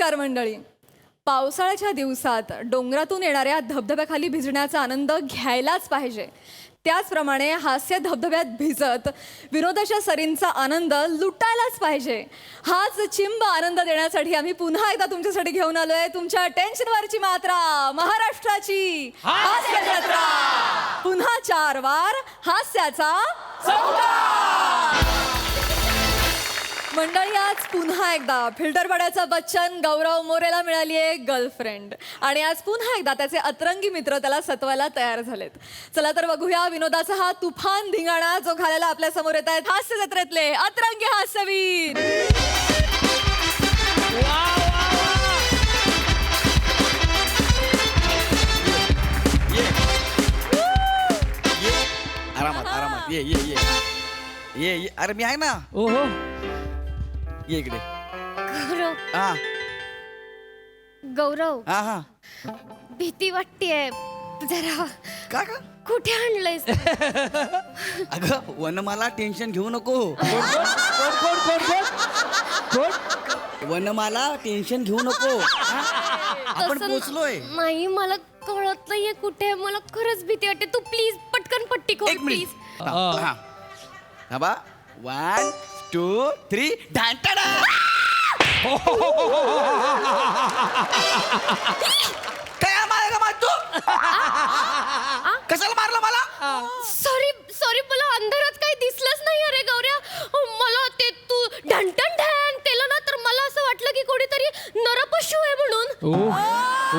नमस्कार मंडळी. पावसाळ्याच्या दिवसात डोंगरातून येणाऱ्या धबधब्याखाली भिजण्याचा आनंद घ्यायलाच पाहिजे. त्याचप्रमाणे हास्य धबधब्यात भिजत विनोदाच्या सरींचा आनंद लुटायलाच पाहिजे. हाच चिंब आनंद देण्यासाठी आम्ही पुन्हा एकदा तुमच्यासाठी घेऊन आलोय तुमच्या टेन्शनवरची मात्रा, महाराष्ट्राची हास्य जत्रा. पुन्हा 4 वार हास्याचा चौकार. मंडळी, आज पुन्हा एकदा फिल्टर पाड्याचा बच्चन गौरव मोरेला मिळाली आहे गर्लफ्रेंड, आणि आज पुन्हा एकदा त्याचे अतरंगी मित्र त्याला सतवायला तयार झालेत. चला तर बघूया विनोदाचा हा तुफान धिंगाणा जो घालायला आपल्या समोर येत आहेत हास्य जत्रेतले अतरंगी हास्यवीर. आरामात आरामात ये ये ये ये ये. अरे मी आहे ना. ओहो, ये इकडे. गौरव हा गौरव हा हा. भीती वाटतेय जरा. का का कुठे आणलंयस? अगं वनमाला, टेन्शन घेऊ नको. वनमाला, टेन्शन घेऊ नको. आपण तसं पोचलोय. नाही, मला कळत नाहीये कुठे. मला खरंच भीती वाटते. तू प्लीज पटकन पट्टी खोल एक मिनिट. प्लीज. हा हा बा. 1 2 3 ढांटाडा. काय मारलं का तू? कशाला मारलं मला? सॉरी सॉरी, मला अंधारात काही दिसलंच नाही. अरे गौऱ्या, मला ते तू ढंटन ढॅन केलं ना, तर मला असं वाटलं की कोणीतरी नरपशु आहे म्हणून.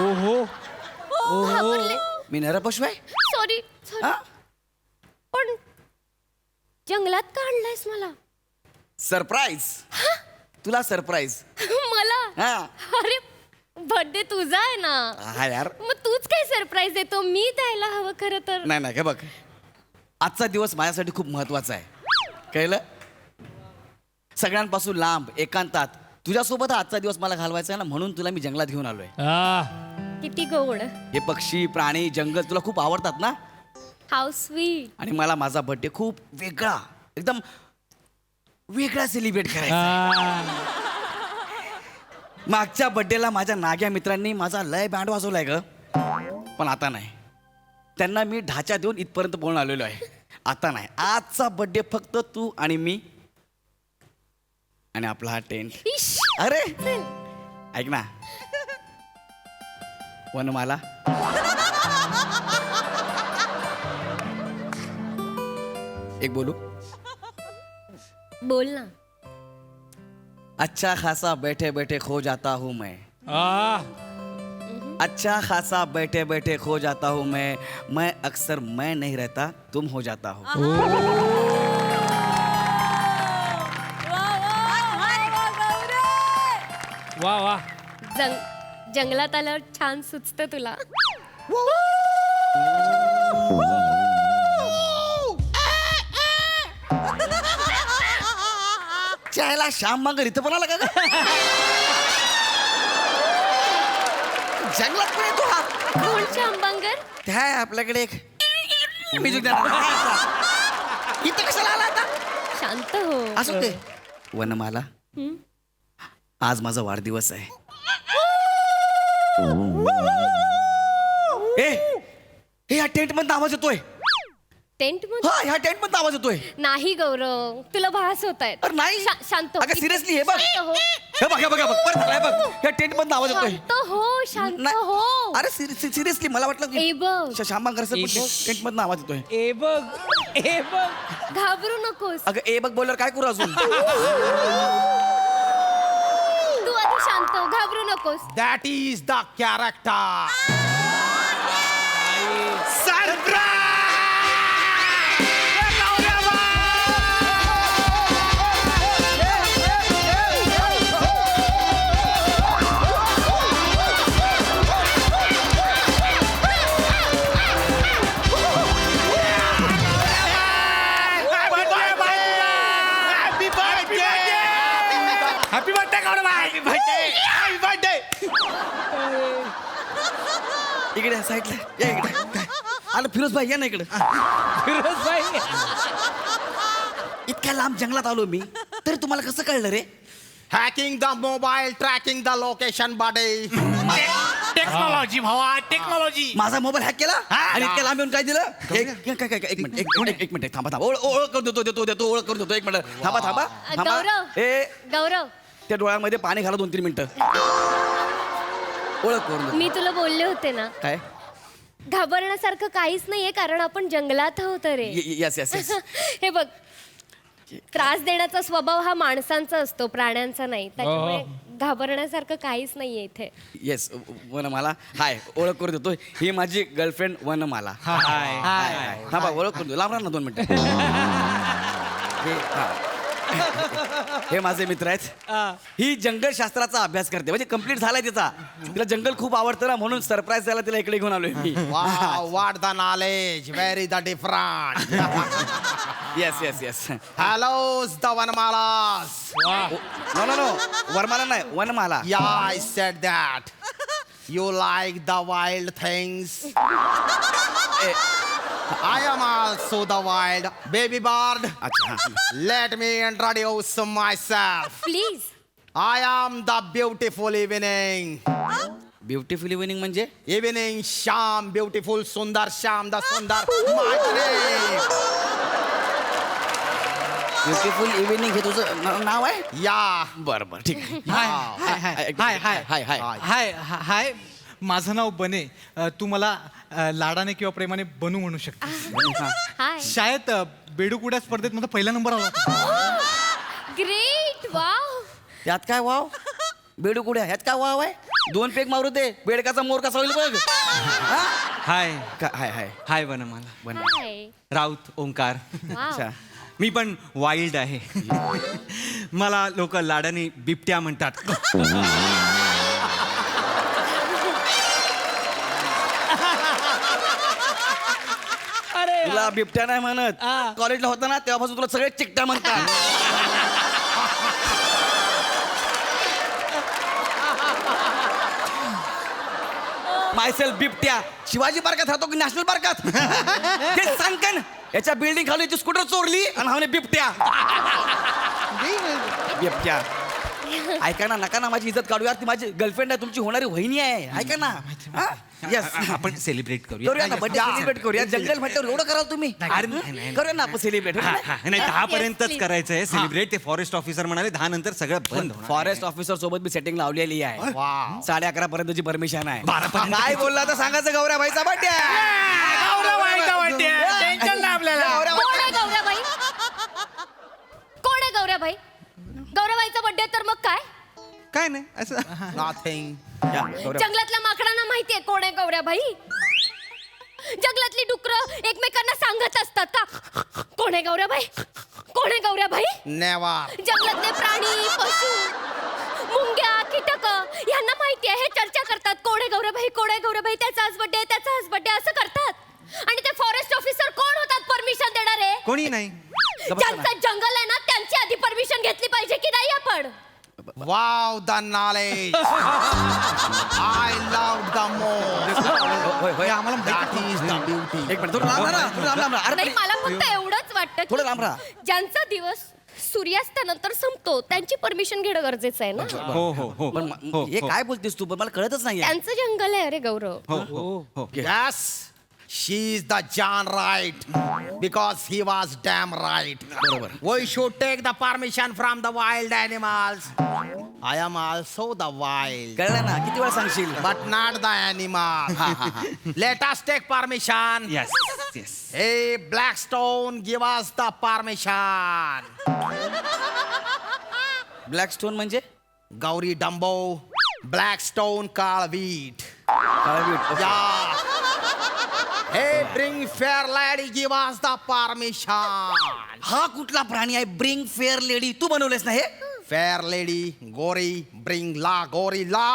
ओहो, घाबरले. मी नरपशु आहे. Sorry sorry. हा? पण जंगलात का आणलंयस मला? सरप्राईज. तुला सरप्राईज. मला? हा अरे, बर्थडे तुझा आहे ना. हा यार. मग तूच काय सरप्राईज देतो? मी द्यायला हवं खरं तर. नाही नाही, हे बघ, आजचा दिवस माझ्यासाठी खूप महत्वाचा आहे. कळलं? सगळ्यांपासून लांब, एकांतात तुझ्यासोबत आजचा दिवस मला घालवायचा आहे ना, म्हणून तुला मी जंगलात घेऊन आलोय. किती गोड. हे पक्षी, प्राणी, जंगल तुला खूप आवडतात ना. How sweet. आणि मला माझा बर्थडे खूप वेगळा, एकदम वेगळा सेलिब्रेट करायचा. मागच्या बर्थडेला माझ्या नाग्या मित्रांनी माझा लय बँड वाजवलाय ग, पण आता नाही. त्यांना मी ढाचा देऊन इथपर्यंत बोलून आलेलो आहे. आता नाही. आजचा बर्थडे फक्त तू आणि मी आणि आपला हा टेंट. इश. अरे चल. ऐक ना वनमाला, एक बोलू? बोल ना. अच्छा खासा बैठे बैठे खो जाता हूँ मैं. अच्छा खासा बैठे बैठे खो जाता हूँ मैं अक्सर मैं नहीं रहता तुम हो जाता हो. वा वा. जंगलात आल्यावर छान सुचतं तुला. चायला श्याम मांगर इथं पण आला का ग? जंगलात पण येतो हा. कोण शांबांगर? ते आहे आपल्याकडे एक म्युझिक डायरेक्टर. इथं कशाला आला आता? शांत हो. असं ते वनमाला, हं? आज माझा वाढदिवस आहे. ए ह्या टेंट मध्ये आवाज येतोय. टेंट मध्ये? हा, ह्या टेंट मध्ये आवाज येतोय. नाही गौरव, तुला भास होत आहेत. अरे नाही. शांत हो. अगं सिरियसली हे बघ. शांत हो. हे बघ हे बघ हे बघ परत आला, हे बघ ह्या टेंट मध्ये आवाज येतोय. शांत हो, शांत नाही. हो. अरे सिरियसली मला वाटलं ए बघ. की श्यामांकर ए बघ. टेंट मधनं आवाज येतोय. ए बघ, ए बघ. घाबरू नकोस. अगं ए बघ बोलल्यावर काय करू अजून? तू आधी शांत हो, घाबरू नकोस. That is the character. Happy birthday Gaurav. Happy birthday. Happy birthday. इकडे साईडला या इकडे. काय? आलं फिरोज भाई या ना इकडे. फिरोज भाई. इतक्या लांब जंगलात आलो मी, तरी तुम्हाला कसं कळलं रे? Hacking the mobile, tracking the location, buddy. Technology भावा टेक्नॉलॉजी. माझा मोबाईल हॅक केला आणि इतक्या लांब येऊन काय दिलं एक मिनिट थांबा ओळख करून देतो ओळख करून देतो एक मिनिट थांबा गौरव ए गौरव त्या डोळ्यामध्ये पाणी घाला 2-3 मिनिटं ओळख करून देतो. मी तुला बोलले होते ना काय घाबरण्यासारखं काहीच नाहीये कारण आपण जंगलात आहोत रे. येस येस येस हे बघ त्रास देण्याचा स्वभाव हा माणसांचा असतो प्राण्यांचा नाही त्याच्यामुळे घाबरण्यासारखं काहीच नाहीये इथे. येस वनमाला हाय ओळख करून देतो ही माझी गर्लफ्रेंड वनमाला. हाय. थांबा ओळख करून देतो लांब राहा ना 2 मिनिटं हे माझे मित्र आहेत. ही जंगल शास्त्राचा अभ्यास करते म्हणजे कम्प्लीट झालाय तिचा. तिला जंगल खूप आवडतं ना म्हणून सरप्राईज द्यायला तिला इकडे घेऊन आलोय मी. Wow, what the knowledge. Very the different. Yes yes yes Hello's the Vanamalas. No वरमाला नाही वनमाला. Yeah, I said that. You like the wild things. I am also the wild baby bird. अच्छा Let me introduce myself. Please. I am the beautiful evening. Beautiful evening म्हणजे Evening Sham, beautiful Sundar Sham, the Sundar. My name. Beautiful evening हे तुझं नाव आहे. Yeah. बरं बरं ठीक आहे. हाय हाय हाय हाय हाय माझं नाव बने. तू मला लाडाने किंवा प्रेमाने बनू म्हणू शकते. हाय. शाळेत बेडूकुड्या स्पर्धेत माझा पहिला नंबर आला होता. Great wow. त्यात काय वाव बेडू कुड्या ह्यात काय वाव आहे. 2 पेग मारू दे बेडकाचा मोर कसा होईल बघ. हाय हाय हाय हाय वनमाला. हाय. राऊत ओंकार. वाव. अच्छा मी पण वाईल्ड आहे. मला लोक लाडाने बिबट्या म्हणतात. तुला बिबट्या नाही म्हणत कॉलेजला होता ना तेव्हापासून तुला सगळे चिकट्या म्हणतात. मायसेल बिबट्या शिवाजी पार्कात राहतो की नॅशनल पार्कात ते सांग का ना. याच्या बिल्डिंग खाली स्कूटर चोरली आणि हा बिबट्या बिबट्या. ऐका ना नका ना माझी इज्जत काढू यार. ती माझी गर्लफ्रेंड आहे तुमची होणारी वहिनी आहे. ऐका ना येस आपण सेलिब्रेट करूया. करूया ना बर्थडे सेलिब्रेट करूया. जंगल म्हटल्यावर एवढं कराल तुम्ही. अरे नाही. करूया ना आपण सेलिब्रेट. नाही 10 पर्यंतच करायचं आहे सेलिब्रेट. ते फॉरेस्ट ऑफिसर म्हणाले 10 नंतर सगळं बंद होणार. फॉरेस्ट ऑफिसर सोबत मी सेटिंग लावलेली आहे. Wow. 11:30 पर्यंतची परमिशन आहे. 12 पर्यंत. काय बोलला तर सांगायचं गौऱ्या भाईचा बर्थडे. टेन्शन नाही आपल्याला. कोण आहे गौराबाई? कोण आहे गौराबाई? गौराबाईचा बर्थडे तर मग काय? काय नाही असं. Nothing. जंगलातल्या माकडांना माहितीये कोण आहे गौराबाई? जंगलातली डुकरं एकमेकांना सांगत असतात का कोण आहे गौराबाई? कोण आहे गौराबाई? Never. जंगलातले प्राणी पशु मुंग्या कीटक यांना माहिती आहे हे चर्चा करतात कोण आहे गौराबाई कोण आहे गौराबाई त्याचा आज बर्थडे असं करतात आणि ते फॉरेस्ट ऑफिसर कोण होतात परमिशन देणारे? कोणी नाही. ज्यांचं जंगल आहे ना त्यांची आधी परमिशन घेतली पाहिजे की नाही आपण? Wow, the knowledge. I love the most. आम्हाला That is the beauty. एक मिनिट थोडं लांब राहा, थोडं लांब राहा. नाही अरे मला फक्त एवढंच वाटतं थोडं लांब की राहा. ज्यांचा दिवस सूर्यास्तानंतर संपतो त्यांची परमिशन घेणं गरजेचं आहे ना. हो हो हो पण हो, हे हो. काय बोलतेस तू पण मला कळतच नाही. त्यांचं जंगल आहे अरे गौरव. हो हो हो. Yes, she is the John right because he was damn right. बरोबर. We should take the permission from the wild animals. I am also the wild, कळलं ना किती वेळा सांगशील. but not the animal. Let us take permission. Yes yes. Hey, Blackstone, give us the permission. Black stone म्हणजे Gauri Dumbo, Blackstone Kalveet. काळवीट. Yeah. Hey, bring fair lady, give us the permission. हा कुठला प्राणी आहे bring fair lady तू बनवलेस ना हे. Fair lady, Gori, bring la, gorilla.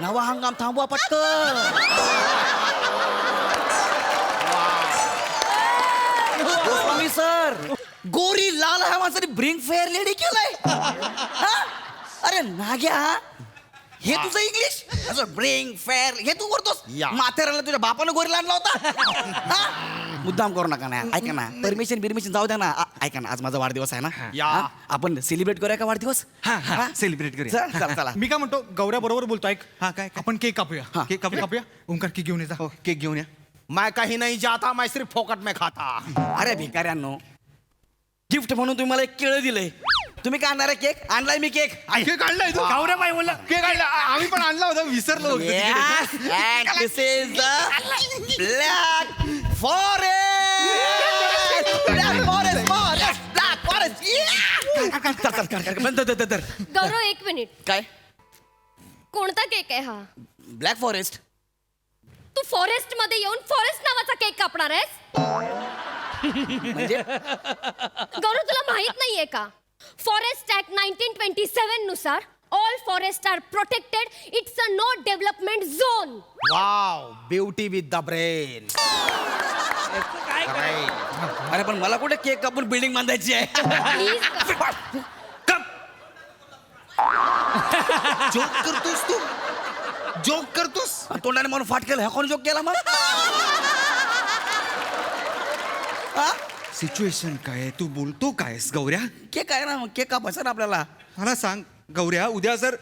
नवा हंगाम थांबवा पटकन. गोस्वामी सर गोरी लाल ह्या माणसाने ब्रिंग फेअर लेडी केलंय. हा? अरे नाग्या हे तुझं इंग्लिश असं ब्रिंग फेअर हे तू करतोस. या. माथेरानला तुझ्या बापानं गोरीला आणला होता. हा? मुद्दाम करू नका ना, ऐका ना, परमिशन जाऊ द्या ना. ऐका ना, आज माझा वाढदिवस आहे ना. या. हा? आपण सेलिब्रेट करूया का वाढदिवस? हा सेलिब्रेट करूया. चला चला. मी काय म्हणतो गौऱ्या बरोबर बोलतो ऐक. हा, काय? आपण केक कापूया. हा. केक कापूया. ओंकार केक घेऊन येता. हो, केक घेऊन या. मैं कहीं नहीं जाता, मैं सिर्फ फोकट में खाता. अरे भिकाऱ्यांनो, गिफ्ट म्हणून तुम्ही मला एक केळं दिलंय. तुम्ही काय आणणार आहे केक? आणलाय मी केक. केक आणलाय तू? गौऱ्याबाई बोलला केक आणला. आम्ही पण आणला होता, विसरलो होतो तिकडे. Yes, and this is the Black Forest. Black Forest. Yeah. चल, बंद दर. गौरव एक मिनिट, काय? कोणता केक आहे हा? Black forest. तू फॉरेस्ट मध्ये येऊन फॉरेस्ट नावाचा केक कापणार आहेस? म्हणजे गौरव तुला माहित नाहीये का, फॉरेस्ट ऍक्ट 1927 नुसार all forest are protected. It's a no development zone. Wow, beauty with the brain. अरे पण मला कुठे केक कापून बिल्डिंग बांधायची आहे? प्लीज जोक करतोस तू? जोक करतोस? तोंडाने म्हणून फाट केलं. कोण जोक केला मग? हा? सिच्युएशन काय आहे? तू बोलतो कायस गौऱ्या? केक आहे ना, मग केक कापायचा ना आपल्याला. मला सांग गौऱ्या, उद्या जर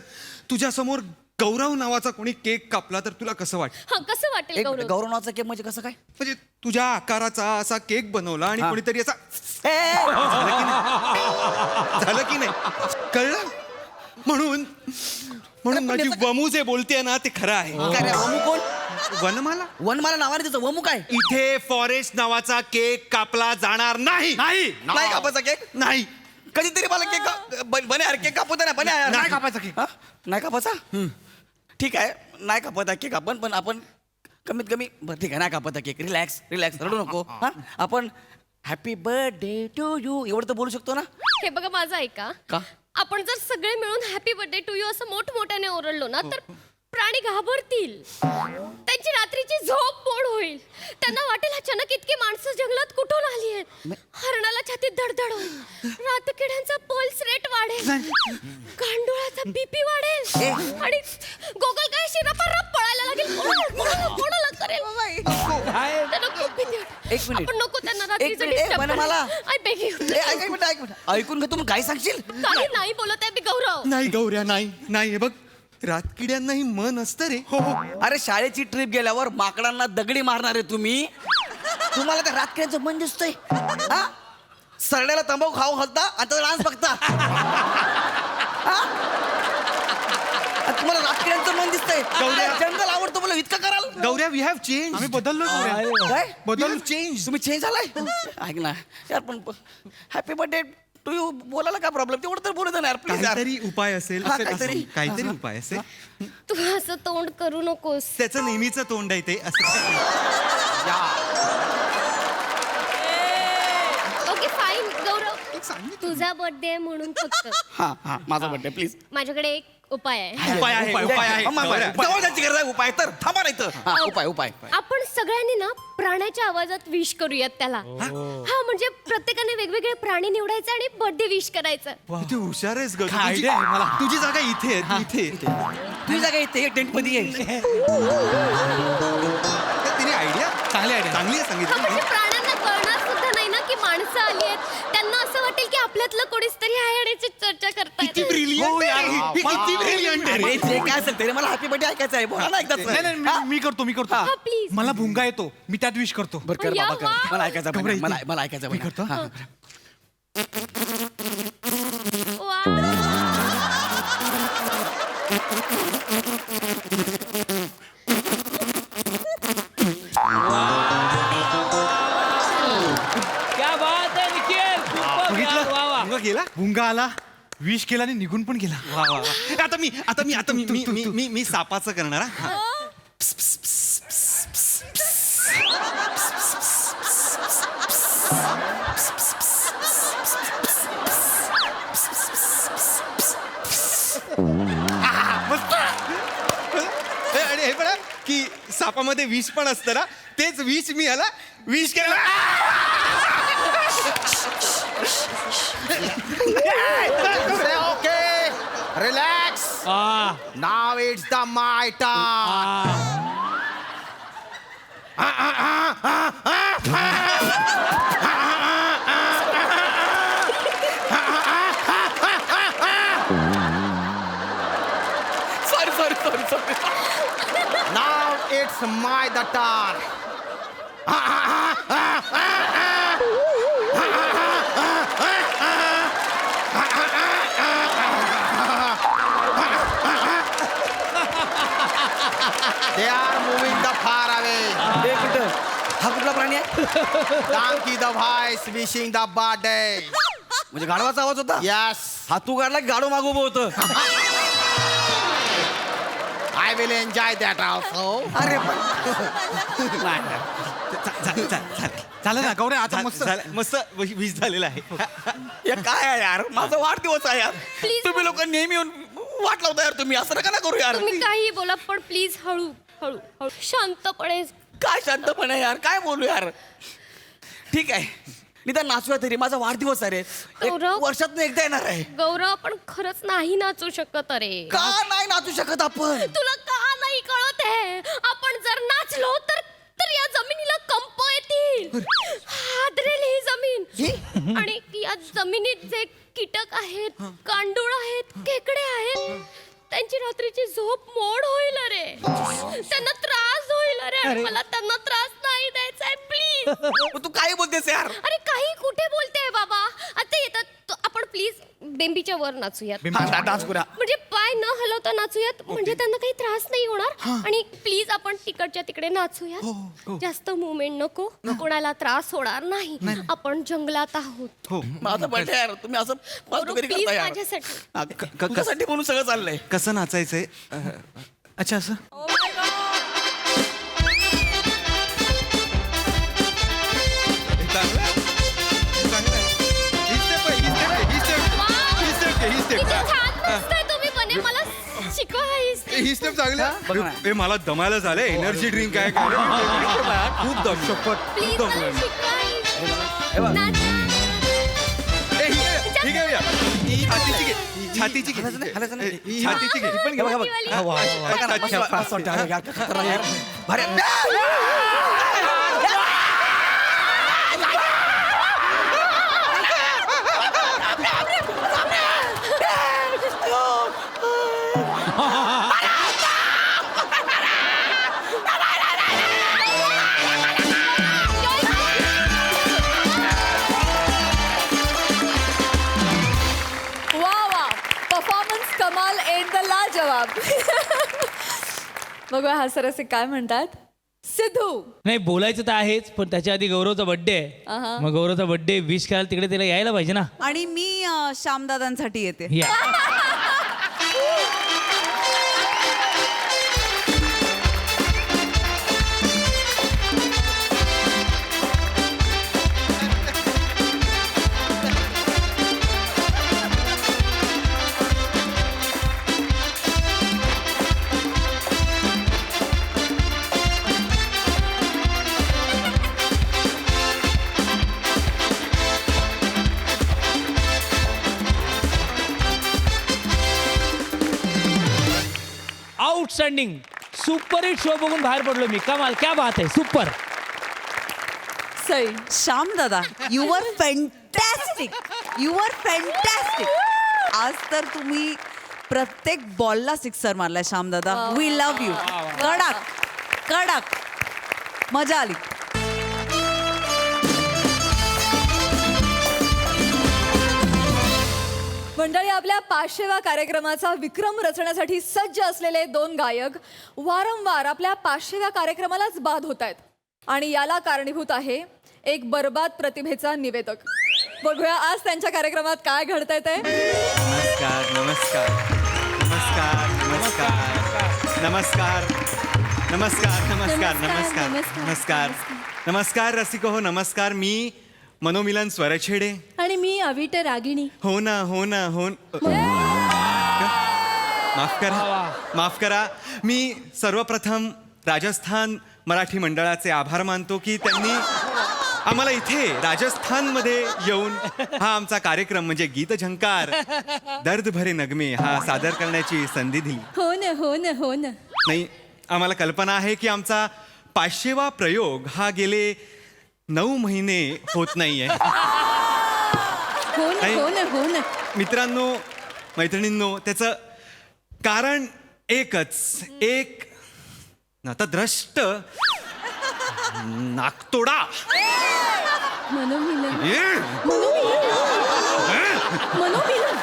तुझ्या समोर गौरव नावाचा कोणी केक कापला तर तुला कसं वाटतं? हा कसं वाटेल एक गौरव? गौरवनाचा केक म्हणजे कसं काय? म्हणजे तुझ्या आकाराचा असा केक बनवला आणि हा. कोणीतरी असा ए, झालं की नाही? कळलं? म्हणून माझी वमू जे बोलते ना ते खरं आहे. काय रे, वमू कोण? वनमाला वनमाला नावाने त्याचं वमू काय? इथे फॉरेस्ट नावाचा केक कापला जाणार नाही. नाही कापायचा केक. नाही. कधीतरी मला केक बने यार, केक कापू दे ना. बने यार. नाही कापायचा केक. हा? नाही कापायचा? ठीक आहे, नाही कापत केक आपण, पण आपण कमीत कमी बरं ठीक आहे, नाही कापत केक. रिलॅक्स रडू नको. हा, आपण हॅपी बर्थडे टू यू एवढं तर बोलू शकतो ना. हे बघा माझं ऐका. का? आपण जर सगळे मिळून हॅपी बर्थडे टू यू असं मोठमोठ्याने ओरडलो ना तर प्राणी घाबरतील. त्यांची रात्रीची झोप मोड होईल. त्यांना वाटेल अचानक इतकी माणसं जंगलात कुठून आली आहेत. हरणाला छातीत धडधड होईल. रातकिड्यांचा पल्स रेट वाढेल. गांडुळाचा बीपी वाढेल. आणि गोगल काय शिरापारप पळायला लागेल. कोणाला करेल. त्यांना खूप भीती वाटेल. एक मिनिट. आपण नको त्यांना एक रात्रीचं मिनिट. disturb बने मला. करायला. I beg you. एक मिनिट. ऐकून घे, तू काय सांगशील? काही नाही बोलत आहे मी गौरव. नाही गौऱ्या, नाही. हे बघ, रातकिड्यांनाही मन असतं रे. हो. अरे शाळेची ट्रिप गेल्यावर माकडांना दगडी मारणारे तुम्ही, तुम्हाला त्या रातकिड्यांचं मन दिसतंय? हा? सरड्याला तंबाखू खाऊ घालता आणि त्याचा डान्स बघता. हा? आणि तुम्हाला रातकिड्यांचं मन दिसतंय. जंगल आवडतो मला, इतकं कराल? गौऱ्या, वी हॅव चेंज. आम्ही बदललो काय? बदल चेंज. तुम्ही चेंज झालाय? ऐक ना यार, पण हॅपी बर्थडे टू यू बोलायला काय प्रॉब्लेम? तेवढं तर बोलू दे ना यार, प्लीज यार. काहीतरी उपाय असेल. हा, काहीतरी. काहीतरी उपाय असेल. तू असं तोंड करू नकोस. त्याचं नेहमीचं तोंड आहे ते असं. ओके फाईन गौरव, तुझा बर्थडे म्हणून फक्त हा माझा बर्थडे प्लीज. माझ्याकडे एक उपाय आहे. उपाय आहे. गौऱ्या. जवळ जायची गरज आहे. उपाय तर थांबा नाही तर. हा, उपाय आपण सगळ्यांनी ना प्राण्याच्या आवाजात विश करूयात त्याला. हा म्हणजे प्रत्येकाने वेगवेगळे प्राणी निवडायचे आणि बर्थडे विश करायचं. किती हुशार आहेस ग. काय idea आहे मला. तुझी जागा इथे आहे. इथे तुझी जागा येते टेंट मध्ये ये. तिने आयडिया चांगली idea. चांगली आहे हा सांगितलं. म्हणजे प्राण्यांना कळणार सुद्धा नाही ना की माणसं आली आहेत. त्यांना असं वाटेल की आपल्यातलं कोणीच तरी आहे आणि याची चर्चा करतायत. किती ब्रिलियंट आहे. किती ब्रिलियंट आहे. अरे जे काय असेल तरी मला हॅपी बर्थडे ऐकायचं आहे. बोला ना एकदाच. नाही मी करतो हा, please. मला भुंगा येतो, मी त्यात विश करतो. बरं कर या, बाबा कर. वा. मला ऐकायचं आहे. घबरायचं. मला ऐकायचं आहे. मी करतो. हा. वा. क्या बात है निखिल, सुपर यार, वा वा. भुंगा गेला. भुंगा आला, विश केला आणि निघून पण गेला. वा वा वा. आता मी सापाचं करणार हा. आणि हे बघा की सापामध्ये विष पण असतं ना, तेच विष मी याला विष केलं. Okay, relax. Now it's the my turn. Sorry Now it's my the turn. They are moving the far away. एक मिनिट, हा कुठला प्राणी आहे? Donkey the voice wishing the birthday. म्हणजे गाढवाचा आवाज होता? Yes, हा तू काढला की गाढव मागू उभं होतं? I will enjoy that also. अरे झालं ना गौऱ्या आता मस्त मस्त विष झालेला आहे. हे काय आहे यार, माझा वाढदिवस आहे यार. Please. तुम्ही लोक नेहमी येऊन वाट लावता यार. तुम्ही असं नका ना करू यार. तुम्ही काही बोला पण प्लीज हळू हळू हळू शांतपणे. काय शांतपणे यार, काय बोलू यार. ठीक आहे, निदान नाचूया तरी. माझा वाढदिवस आहे रे. गौरव. वर्षात एकदा येणार आहे. गौरव आपण खरंच नाही नाचू शकत अरे. का नाही नाचू शकत आपण? तुला का नाही कळत आहे? आपण जर नाचलो तर तर या जमिनीला कंप येतील. हादरेल ही जमीन. आणि या जमिनीत जे कीटक आहेत, गांडूळ आहेत, खेकडे आहेत, त्यांची रात्रीची झोप मोड होईल अरे. त्यांना त्रास होईल अरे. आणि मला त्यांना त्रास नाही द्यायचा आहे प्लीज. तू काय बोलतेस यार? अरे काही कुठे बोलतेय बाबा. आता येतात आपण प्लीज बेंबीच्या वर नाचूयात. डान्स करूया. म्हणजे पाय न हलवता नाचूयात. म्हणजे त्यांना काही त्रास नाही होणार. आणि प्लीज आपण तिकडच्या तिकडे नाचूयात. जास्त मुवमेंट नको. कोणाला त्रास होणार नाही. आपण जंगलात आहोत. माझा बर्थडे यार, तुम्ही असं फालतू कधी प्लीज करता यार. माझ्यासाठी. हा, तुझ्यासाठी म्हणून सगळं चाललंय. कसं नाचायचंय? अच्छा असं किती छान नाचताय तुम्ही बने. मला शिकवा ही स्टेप चांगल्या बघ ना. ए मला दमायला झालं. एनर्जी ड्रिंक आहे काय? खूप दम शपथ. प्लीज मला शिकवा हे बघ. नाचा. ठीक आहे छातीची घे. छातीची घे. हालायचं नाही. ए, छातीची घे. पण घे, बघा, बघ. वाली. हा, वा, वा, वा. बघा ना, मस्त वाटतं यार, यार, खतरनाक यार. भारी. वा वा, परफॉर्मन्स कमाल एंड द लाजवाब. बघूया हा सर असे काय म्हणतात. सिद्धू, नाही बोलायचं तर आहेच पण त्याच्या आधी गौरवचा बर्थडे आहे. मग गौरवचा बर्थडे विश करायला तिकडे त्याला यायला पाहिजे ना. आणि मी श्यामदादांसाठी येते. या आउटस्टँडिंग सुपर हिट शो बघून बाहेर पडलो मी. कमाल, क्या बात आहे, सुपर. सई, श्यामदादा, you are fantastic. You are fantastic. आज तर तुम्ही प्रत्येक बॉलला सिक्सर मारलाय श्यामदादा. We love you. कडक कडक मजा आली. मंडळी, आपल्या 500व्या कार्यक्रमाचा विक्रम रचण्यासाठी सज्ज असलेले दोन गायक वारंवार आपल्या 500व्या कार्यक्रमालाच बाद होत आहेत. आणि याला कारणीभूत आहे एक बर्बाद प्रतिभेचा निवेदक. बघूया आज त्यांच्या कार्यक्रमात काय घडतंय ते. नमस्कार नमस्कार नमस्कार नमस्कार नमस्कार नमस्कार नमस्कार नमस्कार नमस्कार नमस्कार रसिको हो. नमस्कार. मी मनोमिलन स्वरछेडे. आणि मी अविट रागिणी. हो ना हो ना हो माफ करा माफ करा. मी सर्वप्रथम राजस्थान मराठी मंडळाचे आभार मानतो की त्यांनी आम्हाला इथे राजस्थानमध्ये येऊन हा आमचा कार्यक्रम म्हणजे गीत झंकार दर्द भरे नगमे हा सादर करण्याची संधी दिली. हो ना हो ना हो ना. नाही, आम्हाला कल्पना आहे की आमचा 500वा प्रयोग हा गेले 9 महिने होत नाहीये. हो ना नाही. हो ना हो ना. मित्रांनो मैत्रिणींनो त्याचं कारण एकच एक नतद्रष्ट नाकतोडा. मनोमिलन ये. मनोमिलन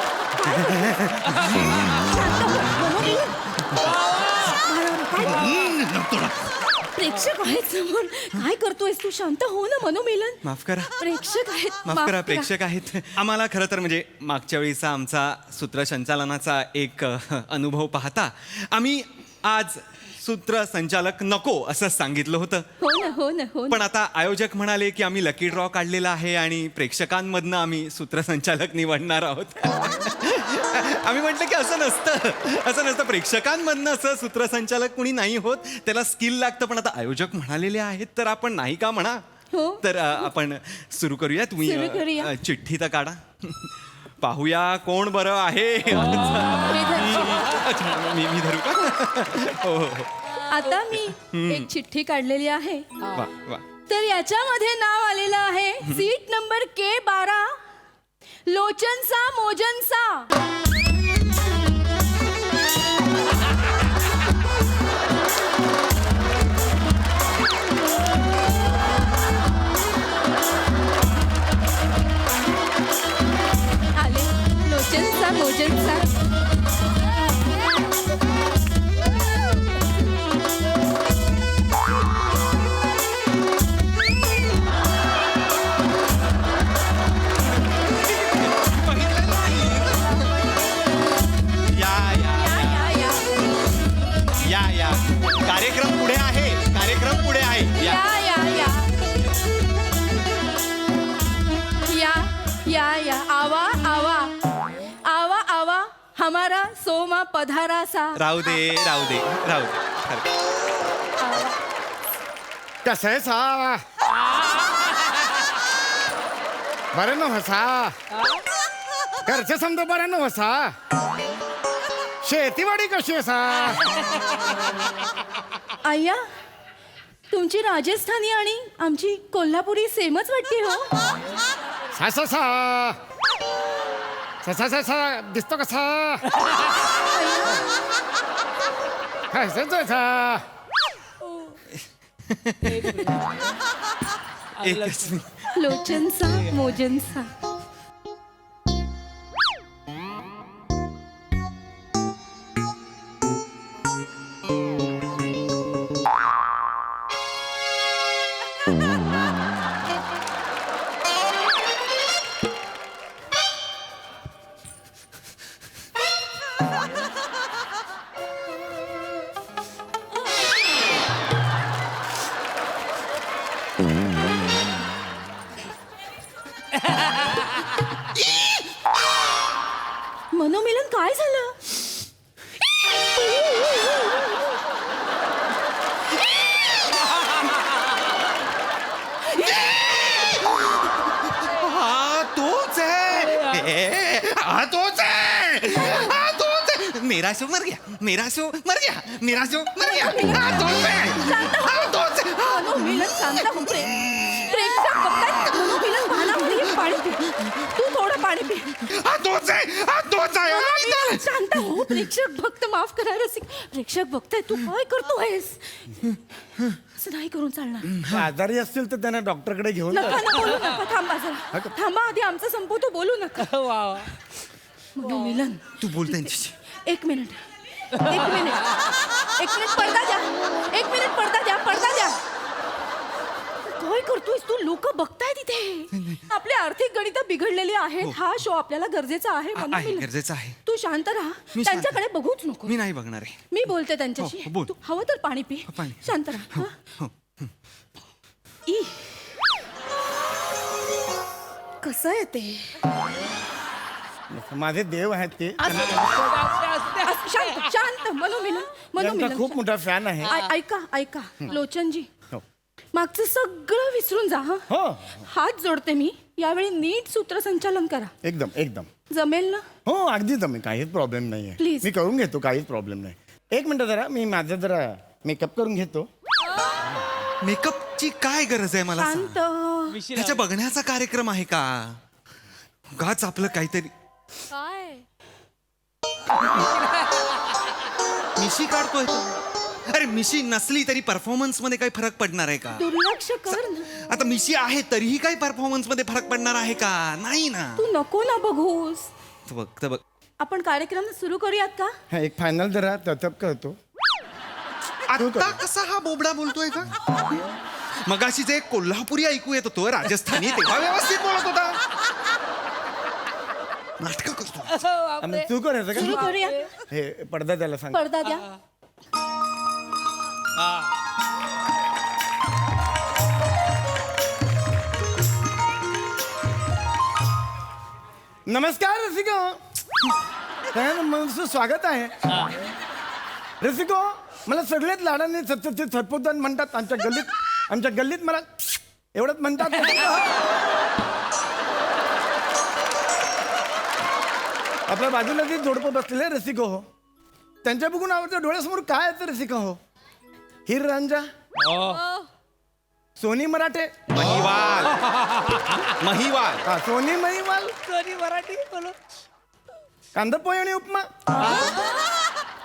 प्रेक्षक आहेत समोर. काय करतोयस तू? शांत हो ना मनोमिलन. माफ करा प्रेक्षक आहेत. माफ करा प्रेक्षक आहेत. आम्हाला खरं तर म्हणजे मागच्या वेळीचा आमचा सूत्रसंचालनाचा एक अनुभव पाहता आम्ही आज सूत्रसंचालक नको असं सांगितलं होतं. हो ना हो ना हो ना. पण आता आयोजक म्हणाले की आम्ही लकी ड्रॉ काढलेला आहे आणि प्रेक्षकांमधनं आम्ही सूत्रसंचालक निवडणार आहोत. आम्ही म्हटलं की असं नसतं प्रेक्षकांमधनं असं सूत्रसंचालक कुणी नाही होत, त्याला स्किल लागतं. पण आता आयोजक म्हणालेले आहेत तर आपण नाही का म्हणा. हो. तर आपण सुरू करूया. सुरू करूया. तुम्ही चिठ्ठी तर काढा. पाहूया कोण बरं आहे. अच्छा, मी धरू का? हो हो हो. आता मी एक चिठ्ठी काढलेली आहे. वा वा. तर याच्यामध्ये नाव आलेलं आहे सीट नंबर K12 लोचनसा मोजनसा. आले लोचनसा मोजनसा. या या या या कार्यक्रम पुढे आहे. कार्यक्रम पुढे आहे. या या आवा आवा आवा आवा हमारा सोमा पधारा सा. राहू दे राहू दे राहू दे. कसं आहे सा? बरं न सा? घरचे समजा बरं न सा? शेतीवाडी कशी आहे सा? आय्या तुमची राजस्थानी आणि आमची कोल्हापुरी सेमच वाटते हो. सा सा सा सा सा सा सा दिसतो कसा? सा एकच मिनिट. लोचनसा मोजनसा. मनोमिलन काय झालं? हा तोच आहे. हा तोच आहे. हा तोच आहे. मेरा शो मर गया. मेरा शो मर गया. मेरा शो मर गया. हा तोच आहे. हा तोच आहे. मनोमिलन शांत हो. प्रेक्षक बघतायत. मनोमिलन भानामध्ये पाणी पी. तू थोडं पाणी पी. हा तोच आहे. हा तोच आहे. मनोमिलन शांत हो. प्रेक्षक भक्त माफ करा रसिक. प्रेक्षक बघताय तू काय करतोयस? असं नाही करून चालणार. आजारी असतील तर त्यांना डॉक्टरकडे घेऊन नका ना बोलू नका. थांबा जरा. थांबा आधी आमचं संपवतो बोलू नका. वा वा. मनोमिलन तू बोल त्यांच्याशी. एक मिनिट पडदा द्या. एक मिनिट पडदा द्या. पडदा द्या. काय करतोयस तू? लोक बघताय तिथे. आपले आर्थिक गणित बिघडलेली आहेत. हा शो आपल्याला गरजेचा आहे. आहे मनोमिलन. गरजेचं आहे. तू शांत राहा. मी शांत. त्यांच्याकडे बघूच नको. मी नाही बघणार आहे. मी बोलते त्यांच्याशी. हो, बोल. तू हवं तर पाणी पी. पाणी. शांत राहा. हो. ई कसं आहे ते? माझे देव आहेत ते. शांत शांत. मनोमिलन त्यांचा मनोमिलन खूप मोठा फॅन आहे. ऐका ऐका लोचनजी हो. मागचं सगळं विसरून जा. हं? हो हात जोडते मी. यावेळी नीट सूत्रसंचालन करा. एकदम एकदम. जमेल ना? हो अगदी जमेल. काहीच प्रॉब्लेम नाही आहे. Please. मी करून घेतो. काहीच प्रॉब्लेम नाही. एक मिनिट जरा मी माझं जरा मेकअप करून घेतो. मेकअपची काय गरज आहे मला सांग? मिशी त्याच्या बघण्याचा कार्यक्रम आहे का? उगाच आपलं काहीतरी काय मिशी काढतोय तो. अरे मिशी नसली तरी परफॉर्मन्स मध्ये काही फरक पडणार आहे का? दुर्लक्ष कर ना. आता मिशी आहे तरीही काही परफॉर्मन्स मध्ये फरक पडणार आहे का? नाही ना. तू नको ना बघूस. तर बघ आपण कार्यक्रम सुरू करूयात का? हा एक फायनल जरा तप करतो. आता कसा हा बोबडा बोलतोय का? मगाशी जे कोल्हापुरी ऐकू येत होतो राजस्थानी तेव्हा व्यवस्थित बोलत होता. नाटक करतो. आम्ही सुरू करायचं सुरू का? करूया. हे पडदा त्याला सांग. पडदा द्या. नमस्कार रसिको. मनचं स्वागत आहे. रसिको मला सगळेच लाडाने सरपोतदार म्हणतात. आमच्या गल्लीत मला एवढंच म्हणतात. आपल्या बाजूला जे जोडपं बसलेले रसिको हो, त्यांच्या बघून आवडतं डोळ्यासमोर काय येतं रसिको हो? हिर रांजा, सोनी मराठे, महिवाल महिवाल हा सोनी महिवाल, मराठी बोलो. कांदा पोहे आणि उपमा,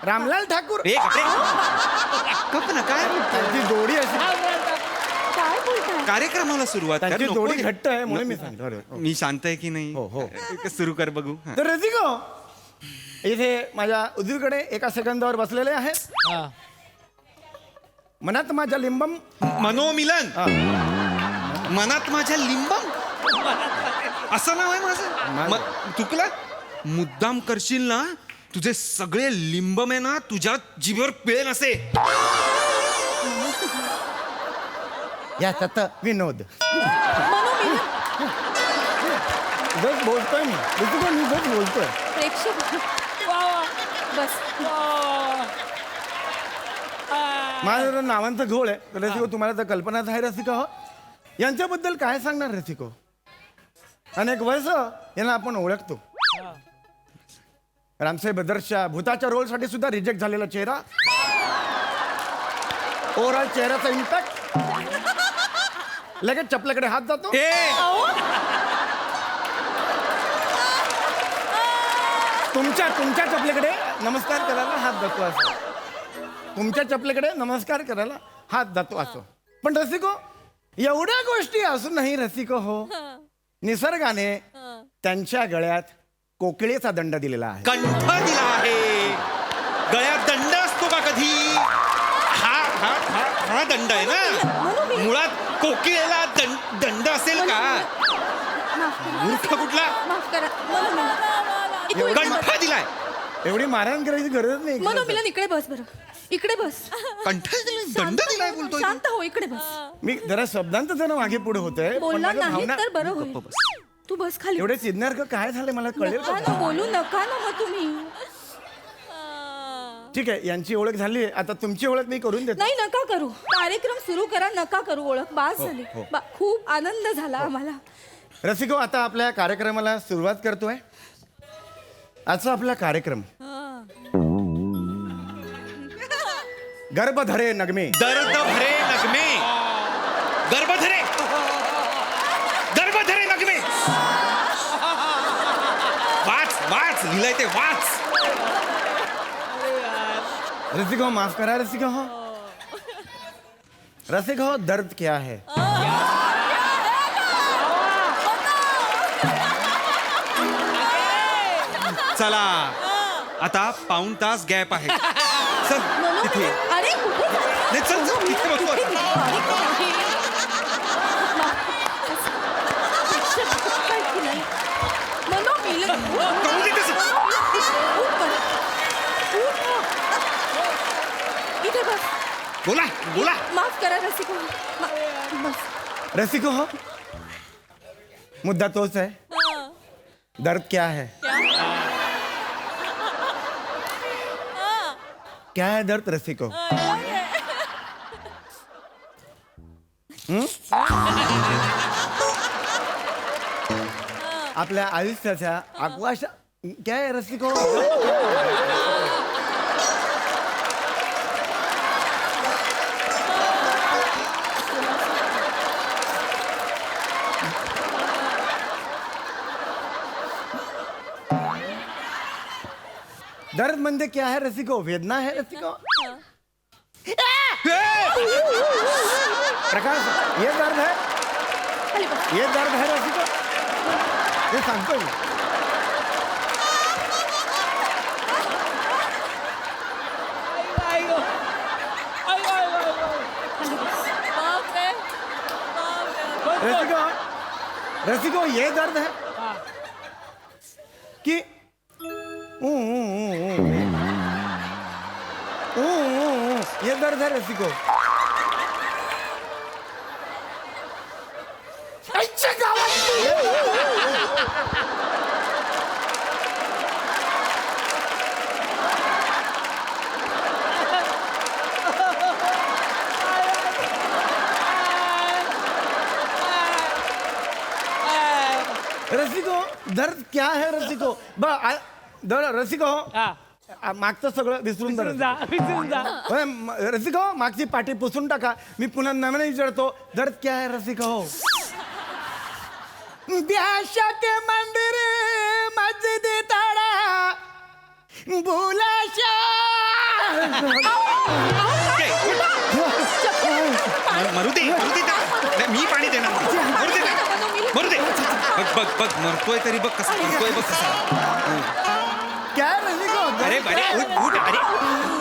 रामलाल ठाकूर. ए कप ना काय त्यांची जोडी अशी, काय बोलताय? कार्यक्रमाला सुरुवात कर. त्यांची नको जोडी रे. घट्ट आहे म्हणून मी सांगतो. अरे, हो. मी शांत आहे की नाही? हो, हो. सुरू कर बघू. हा. तर रसिको इथे माझ्या उजवीकडे एका सेकंदावर बसलेले आहेत. हा. मनात माझ्या लिंबम, मनोमिलन. हा. मनात माझ्या लिंबम असं नाव आहे माझं. चुकलं. मुद्दाम करशील ना, तुझे सगळे लिंबम आहे ना तुझ्या जिभेवर पिळेन असे. या तत विनोद. जस बोलतोय मी रसिको, मी जस बोलतोय. प्रेक्षक बस. माझं जर नावांचं घोळ आहे तर रसिको तुम्हाला तर कल्पनाच आहे रसिको हो. यांच्याबद्दल काय सांगणार रसिको? अनेक वर्ष यांना आपण ओळखतो. रामसाहेब बदरच्या भूताच्या रोलसाठी सुद्धा रिजेक्ट झालेला चेहरा, ओव्हरऑल चेहऱ्याचा इम्पॅक्ट, लगेच चपल्याकडे हात जातो. तुमच्या चपलेकडे नमस्कार करायला हात जातो असं. तुमच्या चपलेकडे नमस्कार करायला हात जातो असं. पण रसिको एवढ्या गोष्टी असूनही रसिको हो, निसर्गाने त्यांच्या गळ्यात कोकिळेचा दंड दिलेला आहे. कंठ दिला आहे. गळ्यात दंड असतो का कधी? हा हा हा हा दंड आहे ना. मुळात कोकिळेला दंड असेल का? मूर्ख कुठला. माफ करा. कंठ दिलाय. एवढी मारहाण करायची गरज नाही. मनोमिलन इकडे बस बरं. इकडे बस. कंठ दिलाय, दंड दिलाय बोलतोय. शांत हो. इकडे बस. मी जरा शब्दांत जरा मागे पुढे होतोय. पण बोलणार माझ्या नाही भावना तर बरं होईल. तू बस खाली. एवढे सिद्धार्थ काय झाले मला कळेल नका का? ना बोलू नका ना मग तुम्ही. ठीक आहे, यांची ओळख झाली. आता तुमची ओळख मी करून देतो. नाही नका करू. कार्यक्रम सुरू करा. नका करू ओळख. बास झाली. खूप आनंद झाला आम्हाला. रसिको आता आपल्या कार्यक्रमाला सुरुवात करतोय. आजचा आपला कार्यक्रम गर्भधरे नगमे. दर्द भरे नगमे. गर्भधरे गर्भधरे नगमे. वाच लिहिलंय ते वाच. रसिको माफ करा रसिको हो. रसिको दर्द क्या है? चला आता पाऊण तास गॅप आहे. चल तिथे. अरे कुठे जाता? नाही, चल इथे बसू आता. मनोमिलन. करू दे तसं. इथे बस. बोला माफ करा रसिको. बस. रसिको हो, मुद्दा तोच है. दर्द क्या है? क्या है दर्द रसिको? आपल्या आयुष्याच्या आकाशा क्या है रसिको? दर्द म्हणजे क्या है रसिको, वेदना है रसिको. प्रकाश, ये दर्द है, ये दर्द है रसिको, हे सांगतोय मी. बापरे. बापरे. रसिको, रसिको ये दर्द है कि ये दर्द है रसिको. आईच्या रसिको, दर्द क्या है रसिको. रसिको, मागचं सगळं विसरून जा. होय, रसिको, मागची पाठी पुसून टाका. मी पुन्हा नव्याने विचारतो, दर्द क्या है रसिको. द्याशाचे मंदिर मस्जिद ताडा भुलाशा. मरू दे मी पाणी देणार मरू दे बघ मरतोय तरी बघ कसं करतोय बघ कसा. क्या रसिको. अरे उठ आधी,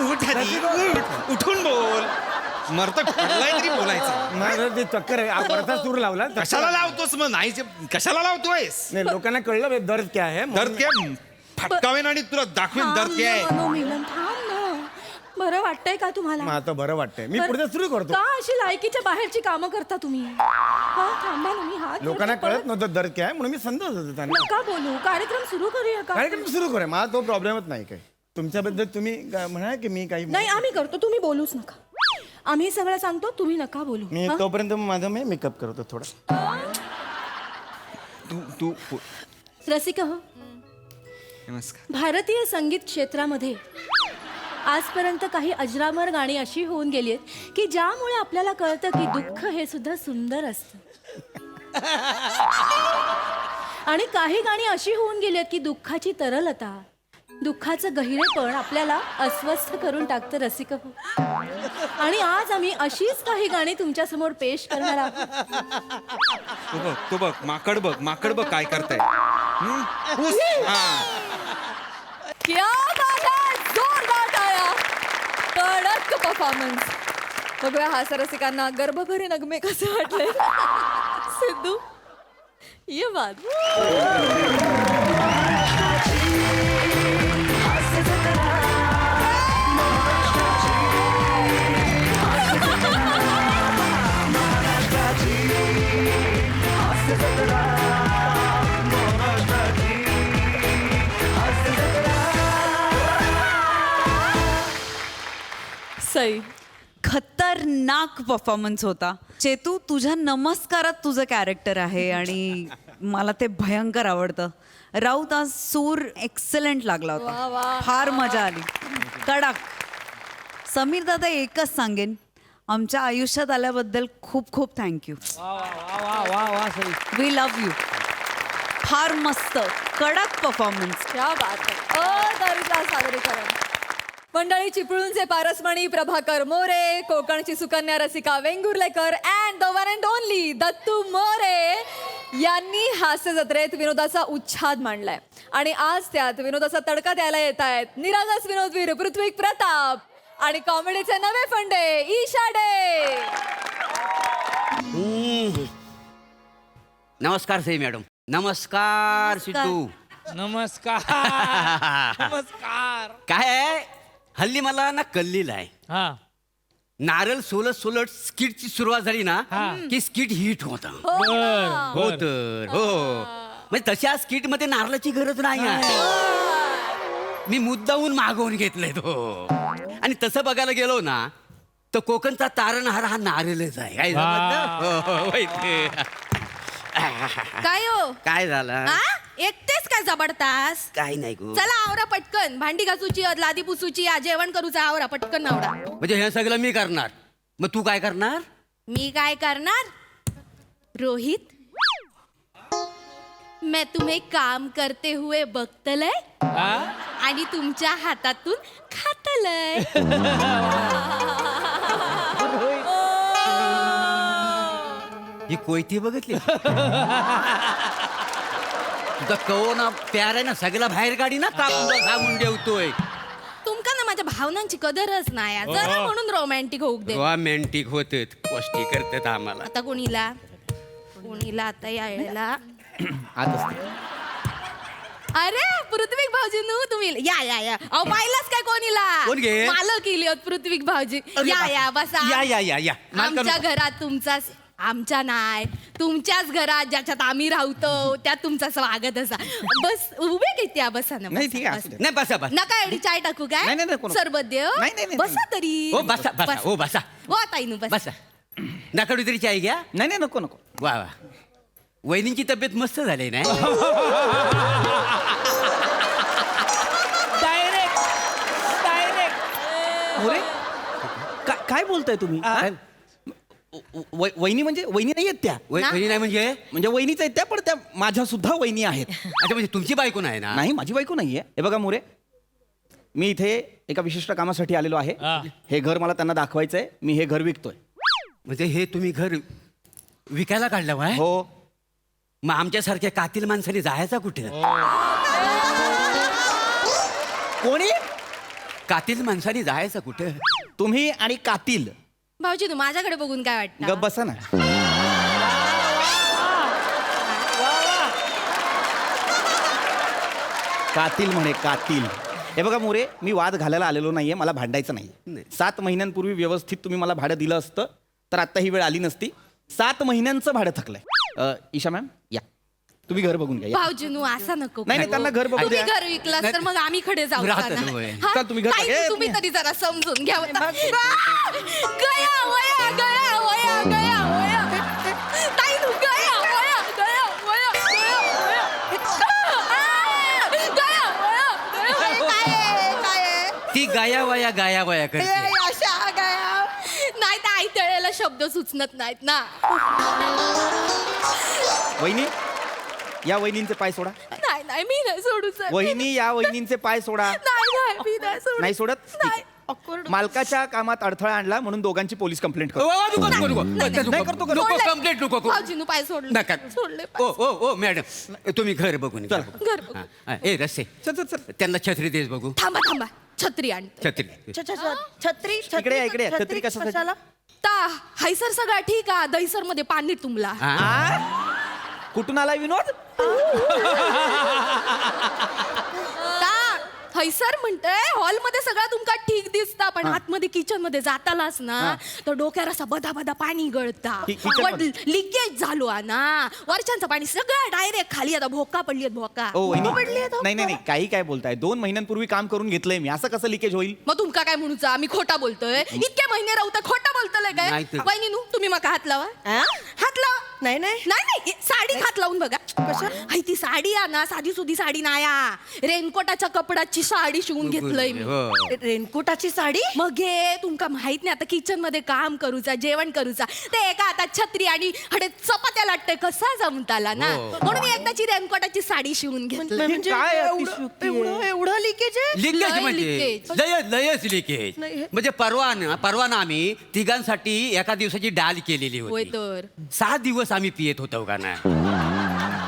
उठ, उठून बोल. मरतोय पडलाय तरी बोलायचं. माझं ते चक्कर आहे, वरचा सूर लावला. कशाला लावतोस मग नाही कशाला लावतोयस. नाही, लोकांना कळलं बे, दर्द क्या है. दर्द काय फटकावेन आणि तुला दाखवेन दर्द काय आहे. मिलन थांब ना. बरं वाटतंय का तुम्हाला? मग आता बरं वाटतंय, मी पुढे सुरू करतो. का अशी लायकीच्या बाहेरची कामं करता तुम्ही? हा, थांबा ना, मी हात लोकांना जोडते, कळत नव्हतं दर्द काय आहे, म्हणून मी समजत होतो त्यांना. नका बोलू, कार्यक्रम सुरू करूया का? कार्यक्रम सुरू करूया, मला तो प्रॉब्लेमच नाही काय. तुमच्याबद्दल तुम्ही म्हणा की मी काही नाही, आम्ही करतो, तुम्ही बोलूच नका. आम्ही सगळं सांगतो, तुम्ही नका बोलू. मी हा? तोपर्यंत माझा मी मेकअप करतो थोडा. तू रसिका हो, नमस्कार. भारतीय संगीत क्षेत्रामध्ये आजपर्यंत काही अजरामर गाणी अशी होऊन गेली आहेत की ज्यामुळे आपल्याला कळतं की दुःख हे सुद्धा सुंदर असतं. आणि काही गाणी अशी होऊन गेली आहेत की दुःखाची तरलता, दुःखाचं गहिरेपण आपल्याला अस्वस्थ करून टाकतं रसिक हो. आणि आज आम्ही अशीच काही गाणी तुमच्या समोर पेश करणार आहोत. तू बघ माकड बघ काय करताय. क्या बात है, जोरदार टाळ्या. कडक परफॉर्मन्स. बघूया हास्यरसिकांना गर्भभरे नगमे कसे वाटले. सिद्धू, ये बात. सई, खतरनाक परफॉर्मन्स होता. चेतू, तुझ्या नमस्कारात तुझं कॅरेक्टर आहे आणि मला ते भयंकर आवडतं. राऊत, आज सूर एक्सलंट लागला वा, होता, वा. फार मजा आली, कडक. समीर दादा, एकच सांगेन, आमच्या आयुष्यात आल्याबद्दल खूप खूप थँक्यू. We love you. फार मस्त, कडक परफॉर्मन्स. क्या बात है. दर्जा सादरीकरण. मंडळी, चिपळूणचे पारसमणी प्रभाकर मोरे, कोकणची Sukanya Rasika Vengurlekar and the one and only Dattu More यांनी हास्य जत्रेत विनोदाचा उच्छाद मांडलाय. आणि आज त्यात विनोदाचा तडका द्यायला येत आहेत निरागस विनोदवीर पृथ्वी प्रताप आणि कॉमेडीचे नवे फंडे ईशा डे. नमस्कार सई मॅडम. नमस्कार सिद्धू. नमस्कार. काय आहे, हल्ली मला ना कल्लीला आहे. हा, नारळ सोलत सोलत स्किटची सुरुवात झाली ना की स्किट हिट होता. हो तर हो, म्हणजे तशा स्किट मध्ये नारळाची गरज नाही आहे. मी मुद्दाहून मागवून घेतलंय तो. आणि तसं बघायला गेलो ना तर कोकणचा तारणहार हा नारळच आहे. काय समजलं? काय हो, काय झालं? एकटेच काय जबडतास? काय नाही गो. चला आवरा पटकन, भांडी घासूची, लादी पुसूची, जेवण करूचा, आवरा पटकन आवरा. म्हणजे हे सगळं मी करणार, मग तू काय करणार? मी काय करणार? रोहित, मैं तुम्हें काम करते हुए बघतलय. आणि तुमच्या हातातून खातलंय. ही कोयती बघितली तुझा कहो ना प्यार आहे ना सगळा बाहेर काढी ना कापून सांगून ठेवतोय. तुमका ना माझ्या भावनांची कदरच नाही आहे. जरा म्हणून रोमॅन्टिक होऊ दे. रोमॅन्टिक होतात गोष्टी करतात आम्हाला. आता कोणीला आता यायला अरे पृथ्वीक भाऊजी नू तुम्ही या या या अहो पाहिलाच काय कोणीला कोण गे? मालक केली होत पृथ्वीक भाऊजी. या या बसा. या आमच्या घरात तुमचाच आमच्या नाही तुमच्याच घरात ज्याच्यात आम्ही राहतो त्यात तुमचं स्वागत असा. बस उभे किती बसा ना नाही, बसा, ठीक आहे, बसा. असू दे. नाही बसा बस नका एवढी चाय टाकू नाही, काय नाही, नको. सरबत देव नाही, नाही, नाही, बसा तरी हो बसा बसा हो बसा हो ताई नु बस बसा नका तरी चाय घ्या. नाही नाही नको नको. वा वा वहिनींची तब्येत मस्त झाली ना. मोरे काय बोलताय तुम्ही? वहिनी म्हणजे वहिनी नाही आहेत त्या. वहिनी नाही म्हणजे म्हणजे वहिनीच आहेत त्या, पण त्या माझ्या सुद्धा वहिनी आहेत. अच्छा म्हणजे तुमची बायको नाही ना. नाही माझी बायको नाहीये. हे बघा मोरे, मी इथे एका विशिष्ट कामासाठी आलेलो आहे. हे घर मला त्यांना दाखवायचंय. मी हे घर विकतोय. म्हणजे हे तुम्ही घर विकायला काढलं वाय? हो. मग आमच्यासारख्या कातील माणसाने जायचा कुठे? कोणी? कातील माणसाने जायचं कुठे? तुम्ही आणि कातील. भाऊजी तू माझ्याकडे बघून काय वाटतं? गप बसा ना. कातील म्हणे कातील. हे बघा मोरे, मी वाद घालायला आलेलो नाहीये. मला भांडायचं नाही. 7 महिन्यांपूर्वी व्यवस्थित तुम्ही मला भाडं दिलं असतं तर आता ही वेळ आली नसती. 7 महिन्यांचं भाडं थकलंय. ईशा मॅम या, तुम्ही घर बघून घ्या. भाऊजी नु असं नको नाही, नाही, त्यांना घर बघू तुम्ही द्या. घर विकलास तर मग आम्ही खडे जाऊ राहतात का ना? होय. हा? चल, तुम्ही घर ताई, बघा. तुम्ही तरी जरा समजून घ्या. गया वया गया वया गया वया ताई नु गया वया गया वया गया वया गया वया काय ती गाया वया करते. अशा गया नाही तर आई तळेला शब्द सुचनत नाहीत ना. वहिनी या वहिनींचे पाय सोडा. नाही नाही मी नाही सोडू सर. वहिनी या वहिनींचे पाय सोडा. नाही नाही मी नाही सोडू. नाही सोडत? नाही awkward. मालकाच्या कामात अडथळा आणला म्हणून दोघांची पोलीस कंप्लेंट ओ, करू. ओ, नको, नको, नको. नाही, करतो, करतो. नको, complaint नको करू. भाऊजीनं पाय सोडले. नका. सोडले ओ ओ ओ मॅडम तुम्ही घर बघून घ्या. घर बघून. हा, ए रस्ते त्यांना छत्री देस बघू. थांबा थांबा छत्री आणते. छत्री छत्री इकडे या, इकडे या. छत्री कशासाठी? ता हैसर सगळा ठीक आहे. दहीसर मध्ये पाणी तुंबला. कुठून आला विनोद? ता हैसर म्हणते हॉल मध्ये सगळा तुमका ठीक दिसता पण आतमध्ये किचन मध्ये जातालाच ना तर डोक्यावर असा बदा बदा पाणी गळता. kitchen मध्ये? लिकेज झालो आ ना. वर्षांचं पाणी सगळं डायरेक्ट खाली आता भोका पडली भोका. ओ वहिनी पडली आहेत, नाही नाही नाही, काही काय बोलताय. 2 महिन्यांपूर्वी काम करून घेतलंय मी. असं कसं लिकेज होईल? मग तुमका काय म्हणूच आम्ही खोटा बोलतोय? इतके महिने राहता खोटा बोलतोय काय? नाही तर. वहिनी नु तुम्ही मका हात लावा. हात लावा. नाही नाही नाही साडी हात लावून बघा. हाय ती साडी आ ना साधी सुधी साडी नाया. रेनकोटाच्या कपड्याची साडी शिवून घेतलंय मी. हो. रेनकोटाची साडी मग हे तुमका माहित नाही आता किचन मध्ये काम करूचा जेवण करूचा ते एका आता छत्री आणि हडे चपात्या लाटते कसा जमताला ना म्हणून मी एकदाची रेनकोटाची साडी शिवून घेतली. म्हणजे काय अतिशयोक्ती आहे? एवढं लिकेज आहे लिकेज लय म्हणजे leakage. लयच लिकेज म्हणजे परवाना आम्ही तिघांसाठी एका दिवसाची डाल केलेली होय होती. तर 7 दिवस आम्ही पियत होतो का नाही.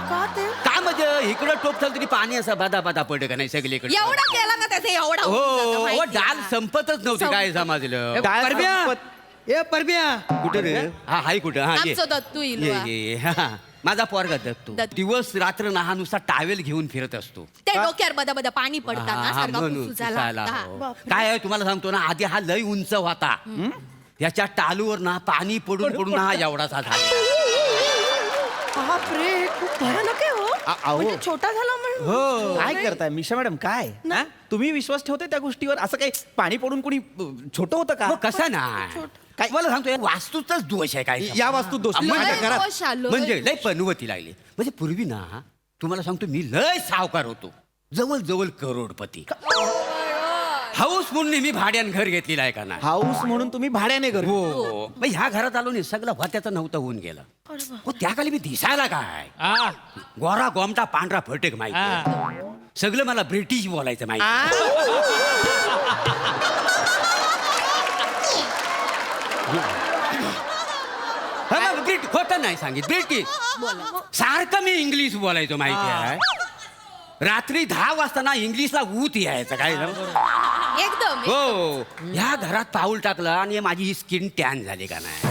का ते का म्हणजे इकडं टोप झालं तरी पाणी असं बादा पडलं का नाही सगळीकडे. एवढा केला का त्याचे एवढा हो होऊन जातं हो, माहिती डाल आहे. संपतच नव्हती काय समजलं. डाळ परब्या संपत- ए परब्या कुठं रे हा हाय कुठं हा ये. आमचं दत्तू येईल ये, वा. ये, हा. माझा पोरगा दत्तू दत्तू. दिवस रात्र नहा नुसता टावेल घेऊन फिरत असतो. ते डोक्यावर बदा बदा पाणी पडताना हा, सारखा म्हणून पुसूचा पुसायला, लागता. हो. काय आहे तुम्हाला सांगतो ना आधी हा लय उंच होता. याच्या टालूवर ना पाणी पडून पडून हा एवढासा झाला. बापरे खूप भयानक आहे हो. अहो छोटा झाला म्हणून हो काय करताय मिशा मॅडम? काय हा? तुम्ही विश्वास ठेवते त्या गोष्टीवर? असं काही पाणी पडून कोणी छोटं होतं का? मग कसा ना काय? मला सांगतो वास्तूचाच दोष आहे काय या वास्तूत दोष म्हणजे माझ्या लय घरात दोष आलोय. म्हणजे लय पनवती लागली. म्हणजे पूर्वी ना तुम्हाला सांगतो मी लय सावकार होतो. जवळ करोडपती. हाऊस म्हणून मी भाड्यान घर घेतलेलं आहे का नाही. हाऊस म्हणून तुम्ही भाड्याने घर? हो मग ह्या घरात आलो नाही सगळं त्याचा नव्हतं होऊन गेलं. हो त्याखाली मी दिसायला काय आ गोरा गोमटा पांढरा फटक माहिती. सगळं मला ब्रिटिश बोलायचं माहिती होतं नाही सांगित ब्रिटिश सारखं मी इंग्लिश बोलायचो माहिती आहे रात्री 10 वाजता ना इंग्लिशला ऊत यायचं काय एकदम हो ह्या घरात पाऊल टाकलं आणि माझी ही स्किन टॅन झाली का नाही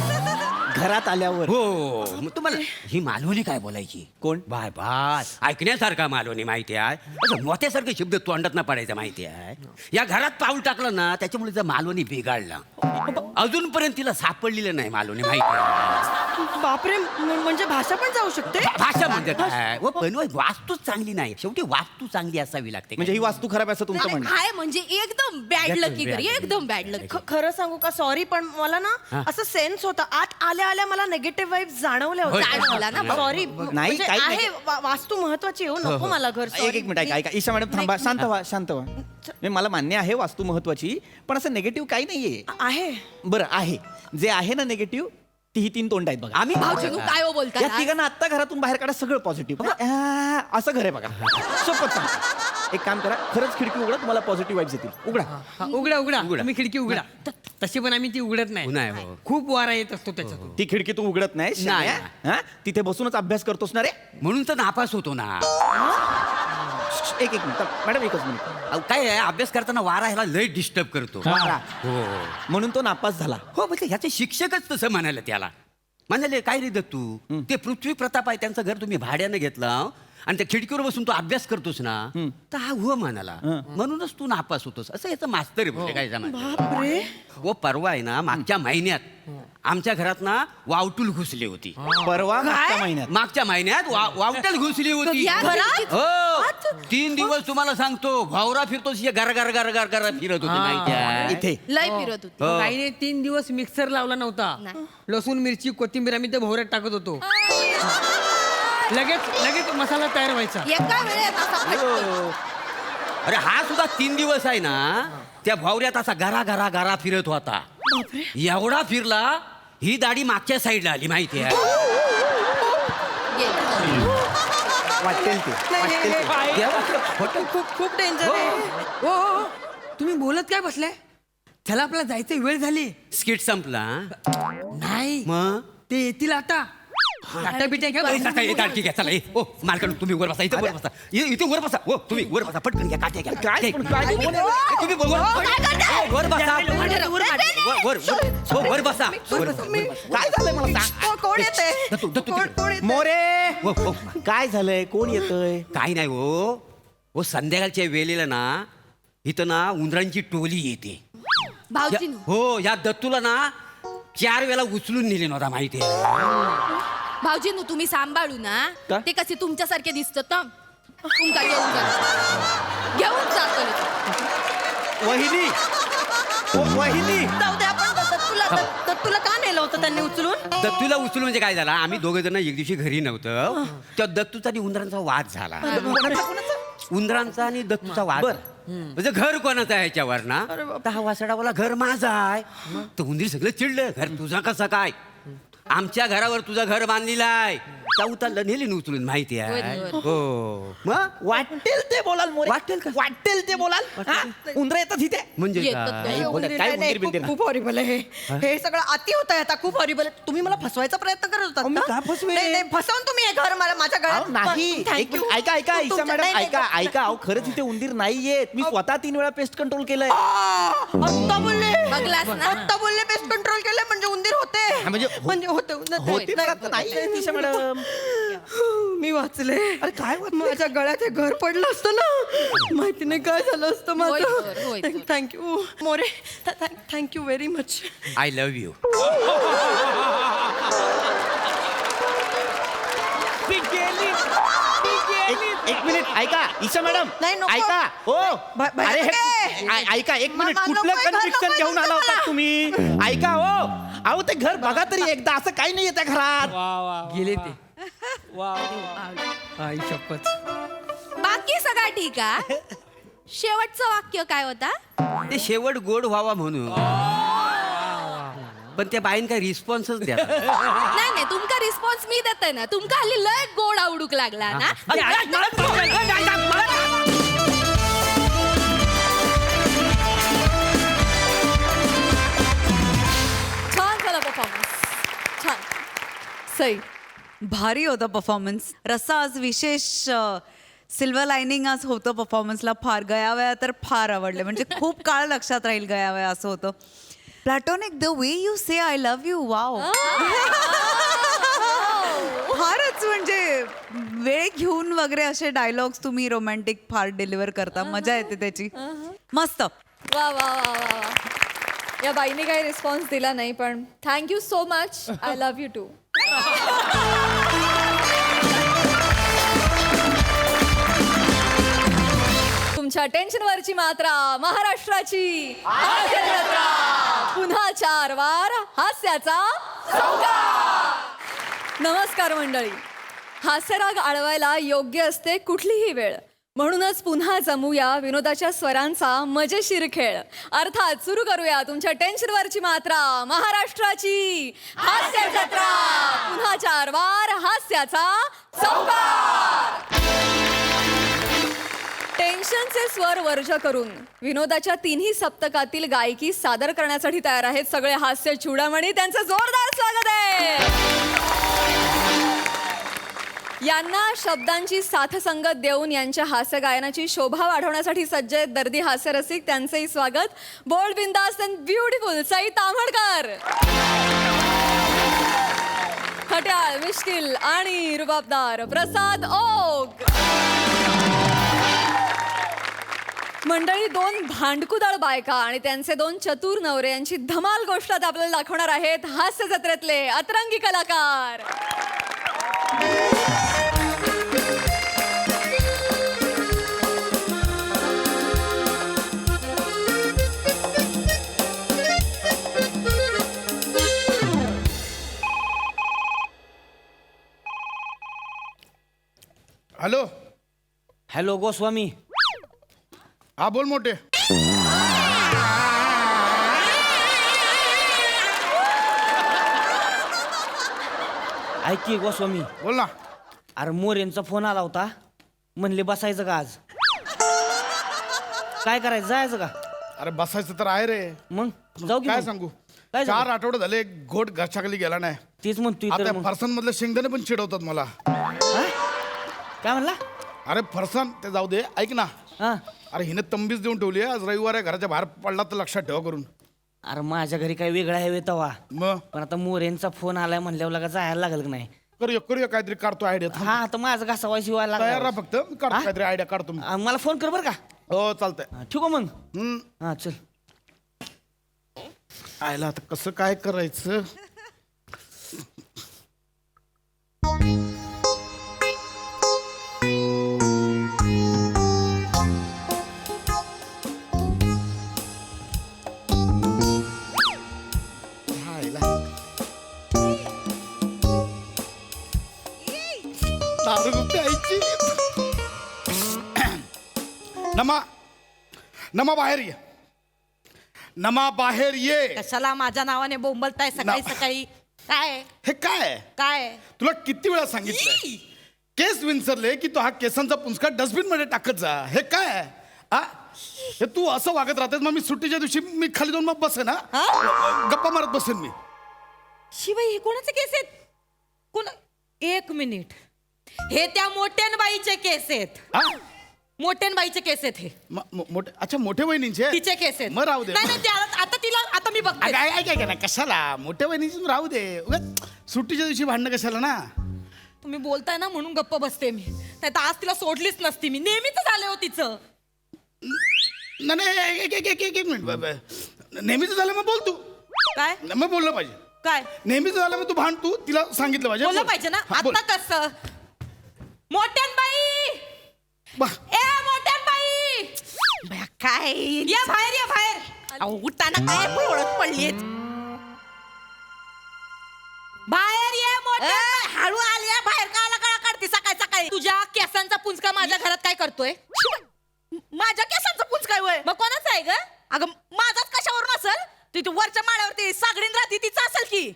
घरात आल्यावर हो मग तुम्हाला ही मालवणी काय बोलायची कोण? बाय बाय ऐकण्यासारखा मालवणी माहिती आहे असं मोत्यासारखे शब्द तोंडात ना पडायचं माहिती आहे या घरात पाऊल टाकलं ना त्याच्यामुळे जर मालवणी बिघडला अजूनपर्यंत तिला सापडलेलं नाही मालवणी माहिती आहे बापरे म्हणजे भाषा पण जाऊ शकते भाषा म्हणजे काय व पण वास्तूच चांगली नाही शेवटी वास्तू चांगली असावी लागते म्हणजे ही वास्तू खराब आहे असं तुमचं म्हणणं आहे? काय म्हणजे एकदम बॅड लकी bad luck. एकदम बॅड लक खरं सांगू का सॉरी पण मला ना असं सेन्स होता आत आल्या आल्या मला नेगेटिव्ह वाईब जाणवल्या जाणवल्या ना? होत्या सॉरी नाही, काही आहे वास्तू महत्वाची हो नको मला घर एक मिनिट ऐका ऐका ईशा मॅडम थांबा शांत व्हा म्हणजे मला मान्य आहे वास्तू महत्वाची पण असं निगेटिव्ह काही नाहीये आहे बरं आहे जे आहे ना निगेटिव्ह ती 3 तोंड आहेत बघा आम्ही भाऊजी काय हो या बोलताय तिघांना आत्ता घरातून बाहेर काढा सगळं पॉझिटिव्ह असं घर आहे बघा सोपच सांग एक काम करा खरंच खिडकी उघडा तुम्हाला पॉझिटिव्ह वाईब्स येतील उघडा उघडा उघडा. तुम्ही खिडकी उघडा तशी पण आम्ही ती उघडत नाही, नाही हो. खूप वारा येत असतो त्याच्यातून ती खिडकी तू उघडत नाही नाही. हा तिथे बसूनच अभ्यास करतोस ना रे म्हणून तर नापास होतो ना एक मिनिट मॅडम एकच मिनिट अहो, काय आहे अभ्यास करताना वारा ह्याला लय डिस्टर्ब करतो वारा. हो म्हणून तो नापास झाला हो म्हणजे ह्याचे शिक्षकच तसं म्हणाले त्याला म्हणाले काय रे दत्तू ते पृथ्वी प्रताप आहे त्यांचं घर तुम्ही भाड्यानं घेतलं आणि त्या खिडकीवर बसून तू अभ्यास करतोस ना तर हा हो म्हणाला म्हणूनच तू नापास होतोस असं याचं मास्तर आहे म्हणजे काय बापरे हो परवा आहे ना मागच्या महिन्यात आमच्या घरात ना वावटूल घुसली होती परवा मागच्या महिन्यात वावटल घुसली होती या घरात? हो 3 दिवस तुम्हाला सांगतो भावरा फिरतोस गर गर गर गर गर फिरत होती माहिती आहे इथे लय फिरत होती हो. काही नाही 3 दिवस मिक्सर लावला नव्हता नाही. लसूण मिरची कोथिंबीर आम्ही त्या भोवऱ्यात टाकत होतो लगेच मसाला तयार व्हायचा एका वेळेत असा फटकन. अरे हा सुद्धा 3 दिवस आहे ना त्या भावऱ्यात असा गरा गरा गरा फिरत होता एवढा फिरला ही दाढी मागच्या साईडला आली माहिती आहे गेला. वाटेल ते खूप खूप डेंजर आहे हो हो. तुम्ही बोलत काय बसलाय चला आपला जायची वेळ झाली स्किट संपला नाही मग ते येतील आता टाटा बिटा घ्या ठीक आहे चला ओ मालकन तुम्ही वर बसा इथे वर बसा इथे वर बसा हो तुम्ही वर बसा पटकन घ्या काट्या घ्या काय तुम्ही वर बसा वर बसा काय झालंय मला सांग कोण येते कोण येते मोरे काय झालंय कोण येतंय काही नाही हो संध्याकाळच्या वेळेला ना इथं ना उंदरांची टोली येते भाऊजीनो हो या दत्तूला ना 4 वेळा उचलून नेले नव्हता माहिती आहे भाऊजीनो तुम्ही सांभाळू ना का? ते कसे तुमच्यासारखे दिसतात ना तुमका घेऊन जातो वहिनी वहिनी जाऊ दे आपण दत्तूला का नेलं होतं त्यांनी उचलून दत्तूला उचलून म्हणजे काय झाला आम्ही दोघे जण एक दिवशी घरी नव्हतं त्या दत्तूचा आणि उंदरांचा वाद झाला उंदरांचा आणि दत्तूचा वाद म्हणजे घर कोणाचं आहे ह्याच्यावर ना 10 वासडावाला घर माझं आहे तर उंदीर सगळं चिडलं घर तुझा कसं काय आमच्या घरावर तुझं घर बांधलेलं आहे चौथाला नेली न उचलून माहिती आहे हो मग वाटेल ते बोलाल मोरे वाटेल का? वाटेल ते बोलाल उंदर येतात इथे म्हणजे येतात काय? ते. बोलतात, काय उंदीर बिंदीर खूप हॉरिबल आहे हे सगळं अति होत आहे आता खूप हॉरिबल आहे तुम्ही मला फसवायचा प्रयत्न करत होतात मी ना? का फसवेन? नाही, फसवून तुम्ही हे घर मला माझ्या अहो, नाही Thank एक you. मिनिट, ऐका ऐका ईशा तुमच्या- मॅडम नाही, नाही, ऐका ऐका अहो खरंच इथे उंदीर नाहीयेत मी स्वतः 3 वेळा पेस्ट कंट्रोल केलंय आत्ता बोलले बघलास ना? आत्ता बोलले बेस्ट कंट्रोल केले म्हणजे उंदीर होते म्हणजे होते होते पण आता नाहीयेत ईशा मॅडम मी वाचले अरे काय वाचले? माझ्या गळ्यात हे घर पडलं असतं ना माहिती नाही काय झालं असतं होय तर, माझं होय तर. Thank you More thank you very much I love you एक मिनिट ऐका ईशा मॅडम नाही, नको. ऐका हो बाहेर अरे हे नका. ऐका एक मिनिट मामा, कुठलं नको, घर कन्व्हिक्शन नको, घेऊन आला होता मला. तुम्ही ऐका हो अहो ते घर बघा तरी एकदा असं काही नाही त्या घरात गेले ते आई शपथ बाकी सगळं ठीक आहे शेवटचं वाक्य काय होता ते शेवट गोड व्हावा म्हणून पण त्या बाईन काय रिस्पॉन्सच द्या नाही नाही तुमका रिस्पॉन्स मी देते ना तुमका हल्ली लय गोड आवडूक लागला ना सई. भारी होतं परफॉर्मन्स. रस्सा आज विशेष सिल्वर लाईनिंग आज होतं परफॉर्मन्सला. फार गयावया तर फार आवडले, म्हणजे खूप काळ लक्षात राहील गयावया असं होतं. Platonic the way you say I love you, wow. फारच म्हणजे वेळ घेऊन वगैरे असे डायलॉग्स तुम्ही रोमॅन्टिक फार डिलिव्हर करता. मजा येते त्याची. मस्त. वा वा वा वा वा. या बाईने काही रिस्पॉन्स दिला नाही, पण thank you so much. I love you too. तुमच्या टेन्शनवरची मात्रा महाराष्ट्राची हास्य जत्रा. पुन्हा 4 वार हास्याचा संगार. नमस्कार मंडळी. हास्यराग आळवायला योग्य असते कुठलीही वेळ. म्हणूनच पुन्हा जमूया विनोदाच्या स्वरांचा मजेशीर खेळ. अर्थात सुरू करूया तुमच्या टेन्शनवरची मात्रा महाराष्ट्राची हास्य जत्रा. पुन्हा 4 वार हास्याचा संगार. टेन्शनचे स्वर वर्ज करून विनोदाच्या 3ही सप्तकातील गायकी सादर करण्यासाठी तयार आहेत सगळे हास्य चूडामणी. त्यांचं जोरदार स्वागत आहे. यांना शब्दांची साथसंगत देऊन यांच्या हास्य गायनाची शोभा वाढवण्यासाठी सज्ज आहेत दर्दी हास्य रसिक. त्यांचंही स्वागत. बोल्ड, बिंदास अँड ब्युटिफुल सई ताम्हणकर. खट्याळ, मिश्किल आणि रुबाबदार प्रसाद ओक. मंडळी 2 भांडकुदळ बायका आणि त्यांचे 2 चतुर नवरे यांची धमाल गोष्ट आता आपल्याला दाखवणार आहेत हास्य जत्रेतले अतरंगी कलाकार. हॅलो. हॅलो गोस्वामी. हा बोल मोठे. ऐक की गोस्वामी. बोल ना. अरे मोरेंचा फोन आला होता, म्हणले बसायचं का आज? काय करायचं, जायचं का? अरे बसायचं तर आहे रे. मग जाऊ की काय मग? सांगू, काय 4 झालं? आठवडे झाले एक घोट घशाखाली गेला नाही. तेच म्हणतोय तर आता मग. फरसान मधले शेंगदाणे पण चिडवतात मला. हा? काय म्हणला? अरे फरसान ते जाऊ दे, ऐक ना. हा. अरे हिने तंबीच देऊन ठेवली आहे. आज रविवार आहे, घराच्या बाहेर पडला तर लक्षात ठेवा करून. अरे माझ्या घरी काय वेगळा आहे तवा, मग पण आता मोरेंचा फोन आलाय म्हणल्यावर लगा जायला लागल का नाही? करूया काहीतरी काढतो आयडिया. हा आता माझं घासावा शिवायला तयार राहा लागला. फक्त, मी काढतो काहीतरी आयडिया काढतो मी. मला फोन कर बरं का. हो चालतंय. ठीक आहे मग. हम्म. हा चल. आयला आता कसं काय करायचं. दारू प्यायची. नमा बाहेर ये. नमा बाहेर ये. कशाला माझ्या नावाने बोंबलताय सकाळी सकाळी? काय हे काय काय तुला किती वेळा सांगितलं केस विंचरले की तो हा केसांचा पुंजका डस्टबिन मध्ये टाकत जा. हे काय हा? हे तू असं वागत राहतेस. मग मी सुट्टीच्या दिवशी मी खाली जाऊन मग बसेन ना, गप्पा मारत बसेन मी. शिवाय हे कोणाचे केस आहेत? कोण? 1 मिनिट. हे त्या मोठ्यानबाईचे केस आहेत. हा? मोठ्यानबाईचे केस आहेत हे. मोठे, अच्छा मोठे वहिनींचे तिचे केस आहेत. मग राहू दे. नाही नाही, आता तिला आता मी बघते. ऐक ना, कशाला मोठ्या वहिनीची राहू दे. उगाच सुट्टीच्या दिवशी भांडणं कशाला ना. तुम्ही बोलताय ना म्हणून गप्प बसते मी. नाही तर आज तिला सोडलीच नसती मी. नेहमीच झाले हो तिचं. नाही एक मिनिट. नेहमीच झालं मग बोल तू. काय मग बोललं पाहिजे. काय नेहमीच झालं मग तू भांड, तू तिला सांगितलं पाहिजे. बोललं बोल. पाहिजे ना. हा, बोल. आता कसं? मोठ्यानबाई, बा- ए मोठ्यानबाई, काय या बाहेर, या बाहेर. अहो, उठताना काय ओळख पडलीत. बाहेर ये मोठ्या. हळू आली बाहेर. काला काळा काढते सकाळी सकाळी. तुझ्या केसांचा पुंजका माझ्या घरात काय करतोय? माझ्या केसांचा पुंजका होय? मग कोणाचा आहे ग? अगं माझाच कशावरून असेल? ती वरच्या माळ्यावरती सागडीन राहते तिचं असेल की.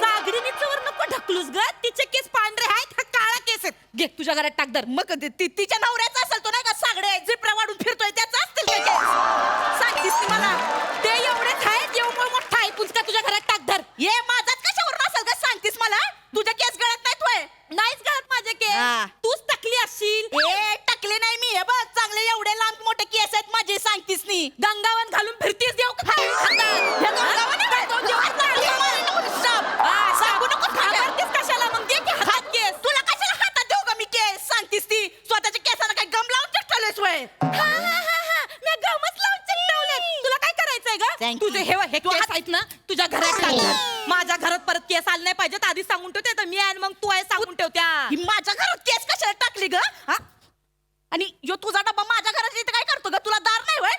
सागडीनीचं नको ढकलूस ग. तिचे केस पांढरे आहेत, हा काळा केस आहेत. घे तुझ्या घरात टाक धर. मग तिच्या नवऱ्याचा असेल तो नाही का सागडे झिपऱ्या वाढून फिरतोय त्याचा असतील काय केस? सांगतीस ती मला. ते एवढेच आहेत, एवढं मोठा आहे पुंजका तुझ्या घरात टाक धर. ये माझाच कशावरून असेल तूच टाकली असशील. ए टाकले नाही मी. हे बघ चांगले एवढे लांब मोठे केस आहेत माझे, सांगतीस नी. गंगावन घालून फिरतीस देव का? सांगू नको कशाला मग दे की हातात केस. तुला कशाला हातात देऊ का मी केस? सांगतीस ती स्वतःच्या केसाला काय गम लावून चिकटवलेस वय? मी गमच लावून चिकटवले. तुला काय करायचंय ग? तुझे हे केस आहेत ना तुझ्या घरात टाकतात. माझ्या घरात परत केस आले नाही पाहिजेत, आधी सांगून ठेवते. तर मी आणि मग तू आहे सांगून ठेवत्या. माझ्या घरात केस कशाला टाकली ग? आणि यो तुझा डब्बा माझ्या घरात इथे काय करतो ग? तुला दार नाही वय?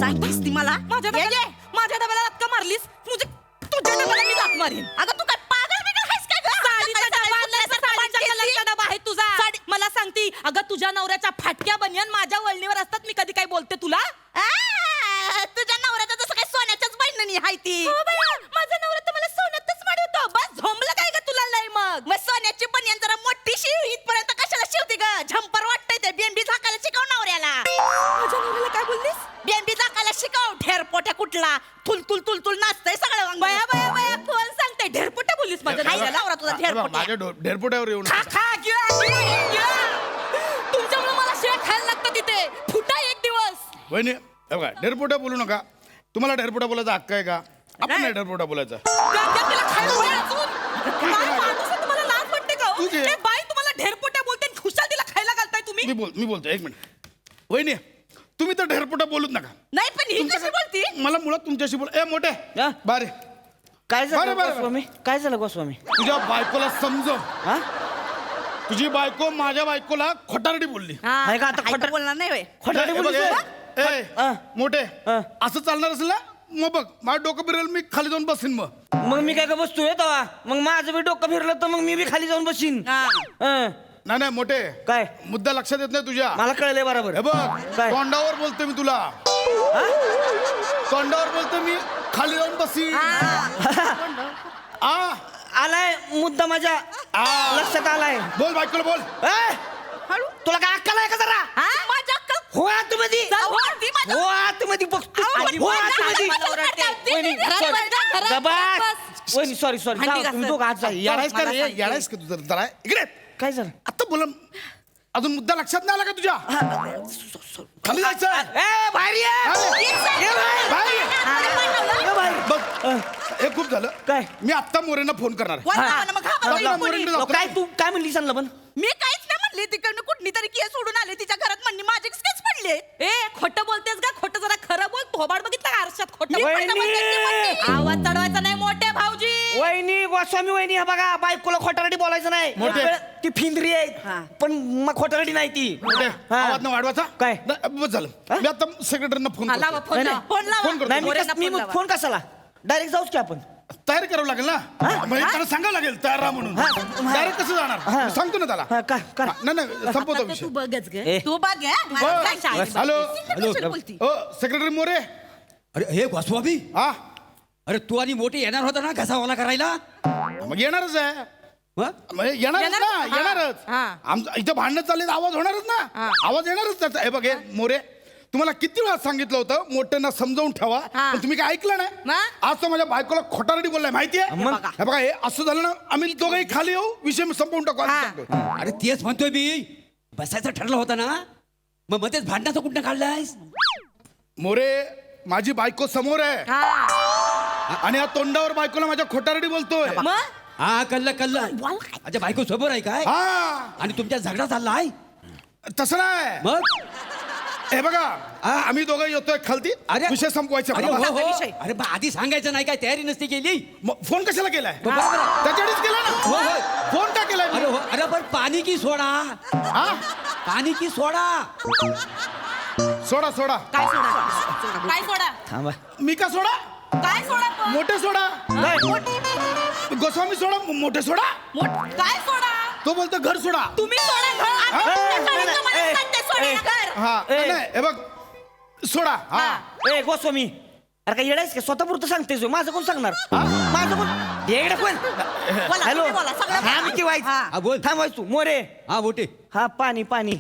सांगतेस ती मला माझ्या डब्याला लटका मारलीस. तुझ्या डब्याला मी लात मारीन. अगं तू काय पागल बिगल आहेस काय ग? साडीचा डबा आहे तुझा. मला सांगती अगं तुझ्या नवऱ्याच्या फाटक्या बनियान माझ्या वळणीवर असतात. मी कधी काय बोलते तुला? तुझ्या नवऱ्याचं जसं काय सोन्याच्याच बहिणी आहे ती. माझा नवरा तर मला सोन्यातच मारतो. बस झोंबलं काय ग तुला लय? मग सोन्याची बनियान जरा मोठी शिव इथपर्यंत कशाला शिवते ग? झंपर वाटतंय ते. बेंबी झाकायला शिकव नवऱ्याला. माझ्या नवऱ्याला काय बोललीस? बेंबी झाकायला शिकव. ढेरपोट्या कुठला तुल तुल तुल तुल नाचतंय सगळं. बया बया बया कोण सांगतंय ढेरपोट्या बोललीस? माझ्या नवरा तुझा ढेरपोट्या. माझ्या ढेरपोट्यावर येऊन तुमच्यामुळे मला शेण खायला लागतं तिथे. फुटा एक दिवस. वहिनी बघा, ढेरपोट्या बोलू नका. तुम्हाला ढेरपोट्या बोलायचा हक्क आहे का? आपण नाही ढेरपोट्या बोलायचा. तू घे. बाई तुम्हाला ढेरपोट्या बोलते आणि खुशाल तिला खायला घालताय तुम्ही. मी बोलतो एक मिनिट. वहिनी तुम्ही तर ढेरपोट्या बोलूच नका. नाही पण ही कशी बोलती? मला मुळात तुमच्याशी बोल. ए मोठे हा? बारे काय झालं बरं, बरं, गोस्वामी? काय झालं गोस्वामी? तुझ्या बायकोला समजव. हा? तुझी बायको माझ्या बायकोला खोटारडी बोलली. आहे का आता खोटं बोलणार नाही खोटारडी ए, बघ, बोलली तुला? ए, हा. मोठे हा. असं चालणार असेल ना मग बघ माझं डोकं फिरेल, मी खाली जाऊन बसीन. मग मी काय का बसतोय तेव्हा? मग माझं बी डोकं फिरलं तर मग मी बी खाली जाऊन बसीन. हं. नाही नाही मोठे काय? मुद्दा लक्षात येत नाही तुझ्या. मला कळलंय बरोबर. हे बघ काय? तोंडावर बोलते मी तुला. तोंडावर बोलते मी खाली जाऊन बसीन. आलाय मुद्दा माझ्या लक्षात आलाय. बोल बायकोला बोल. ए, तुला काय अक्कल आहे का जरा? माझ्या अक्कल हो आतमध्ये. हो आतमध्ये बघतो. हो आतमध्ये. वहिनी सॉरी तुम्ही दोघं आत जा. याडायस का रे? याडायस का तू? जरा इकडे काय झालं? आता बोल. अजून मुद्दा लक्षात नाही आला का तुझ्या? खाली जायचं. ए बाहेर ये. बाहेर. बघ हे खूप झालं. काय? मी आत्ता मोरेंना फोन करणार आहे. मोरेंकडे जातो. काय तू काय म्हणली सांगलं पण? मी काहीच नाही म्हणले. तिकडनं कुठली तरी केस सोडून आले तिच्या घरात. म्हणली माझे केस पडले. ए खोटं बोलतेस का? खोटं जरा खरं बोल. थोबाड बघितलं का आरशात? खोटं आवाज चढवायचा नाही मोठे भाऊजी. वहिनी गोस्वामी वहिनी, हा बघा बायकोला खोटारडी बोलायचं नाही. मोठे. ती फिंदरी आहे पण मग खोटारडी नाही ती. मोठे, आवाज न वाढवायचा. काय? नाही, बस झालं. मी आता सेक्रेटरीना फोन करतो. लावा फोन लावा. फोन लावा. फोन करतो. नाही मी मग फोन कशाला? डायरेक्ट जाऊच की आपण. तयार करावं लागेल ना. म्हणजे त्याला सांगावं लागेल तयार राहा म्हणून. डायरेक्ट कसं जाणार? सांगतो ना त्याला. नाही संपवतो विषय. तू बघच ग. ए. तू बघ हॅलो हो सेक्रेटरी मोरे. अरे हे गोस्वामी, हा अरे तू आणि मोठी येणार होता ना घसावाला करायला? मग येणारच आहे. हं? म्हणजे येणारच ना. येणारच. आमचं इथं भांडणं चालले आवाज होणारच ना. आवाज येणारच त्याचा. हे बघ हे मोरे, तुम्हाला किती वेळा सांगितलं होतं मोठ्यांना समजावून ठेवा, पण तुम्ही काय ऐकलं नाही. आज तर माझ्या बायकोला खोटारडी बोललाय माहितीये. हे बघा हे असं झालं ना, आम्ही दोघंही खाली येऊ, विषय संपवून टाकू असं सांगतो. अरे तेच म्हणतोय मी. बसायचं ठरलं होतं ना, मग मध्येच भांडणाचं कुठं काढलायस? मोरे माझी बायको समोर आहे आणि या तोंडावर बायकोला माझ्या खोटारडी बोलतोय. हा कल्लं माझ्या बायको समोर आहे काय? हा आणि तुमच्या झगडा चाललाय? तसं नाही. मग हे बघा आम्ही दोघं येतोय खालती. अरे विषय संपवायचा. अरे हो. अरे बा आधी सांगायचं नाही काय? तयारी नसती केली. फोन कशाला केलाय? बरोबर आहे. त्याच्यावरच केला ना. हो, हो. फोन का केलाय? अरे हो. अरे पण पाणी की सोडा. हा पाणी की सोडा. सोडा सोडा. काय सोडा? काय सोडा? थांबा. मी का सोडा? काय सोडा? मोठे सोडा. गोस्वामी सोडा. मोठे सोडा. काय सोडा? तो बोलतो घर सोडा. तुम्ही सोडा हा नाही हे बघ सोडा. हा ए गोस्वामी, अरे काय येडायस का? स्वतः पुरतं सांगतेस हो. माझं कोण सांगणार? माझं कोण? येडं कोण? हॅलो हा मी हा, बोल. थांबवायच तू मोरे. हा मोठे. हा पाणी पाणी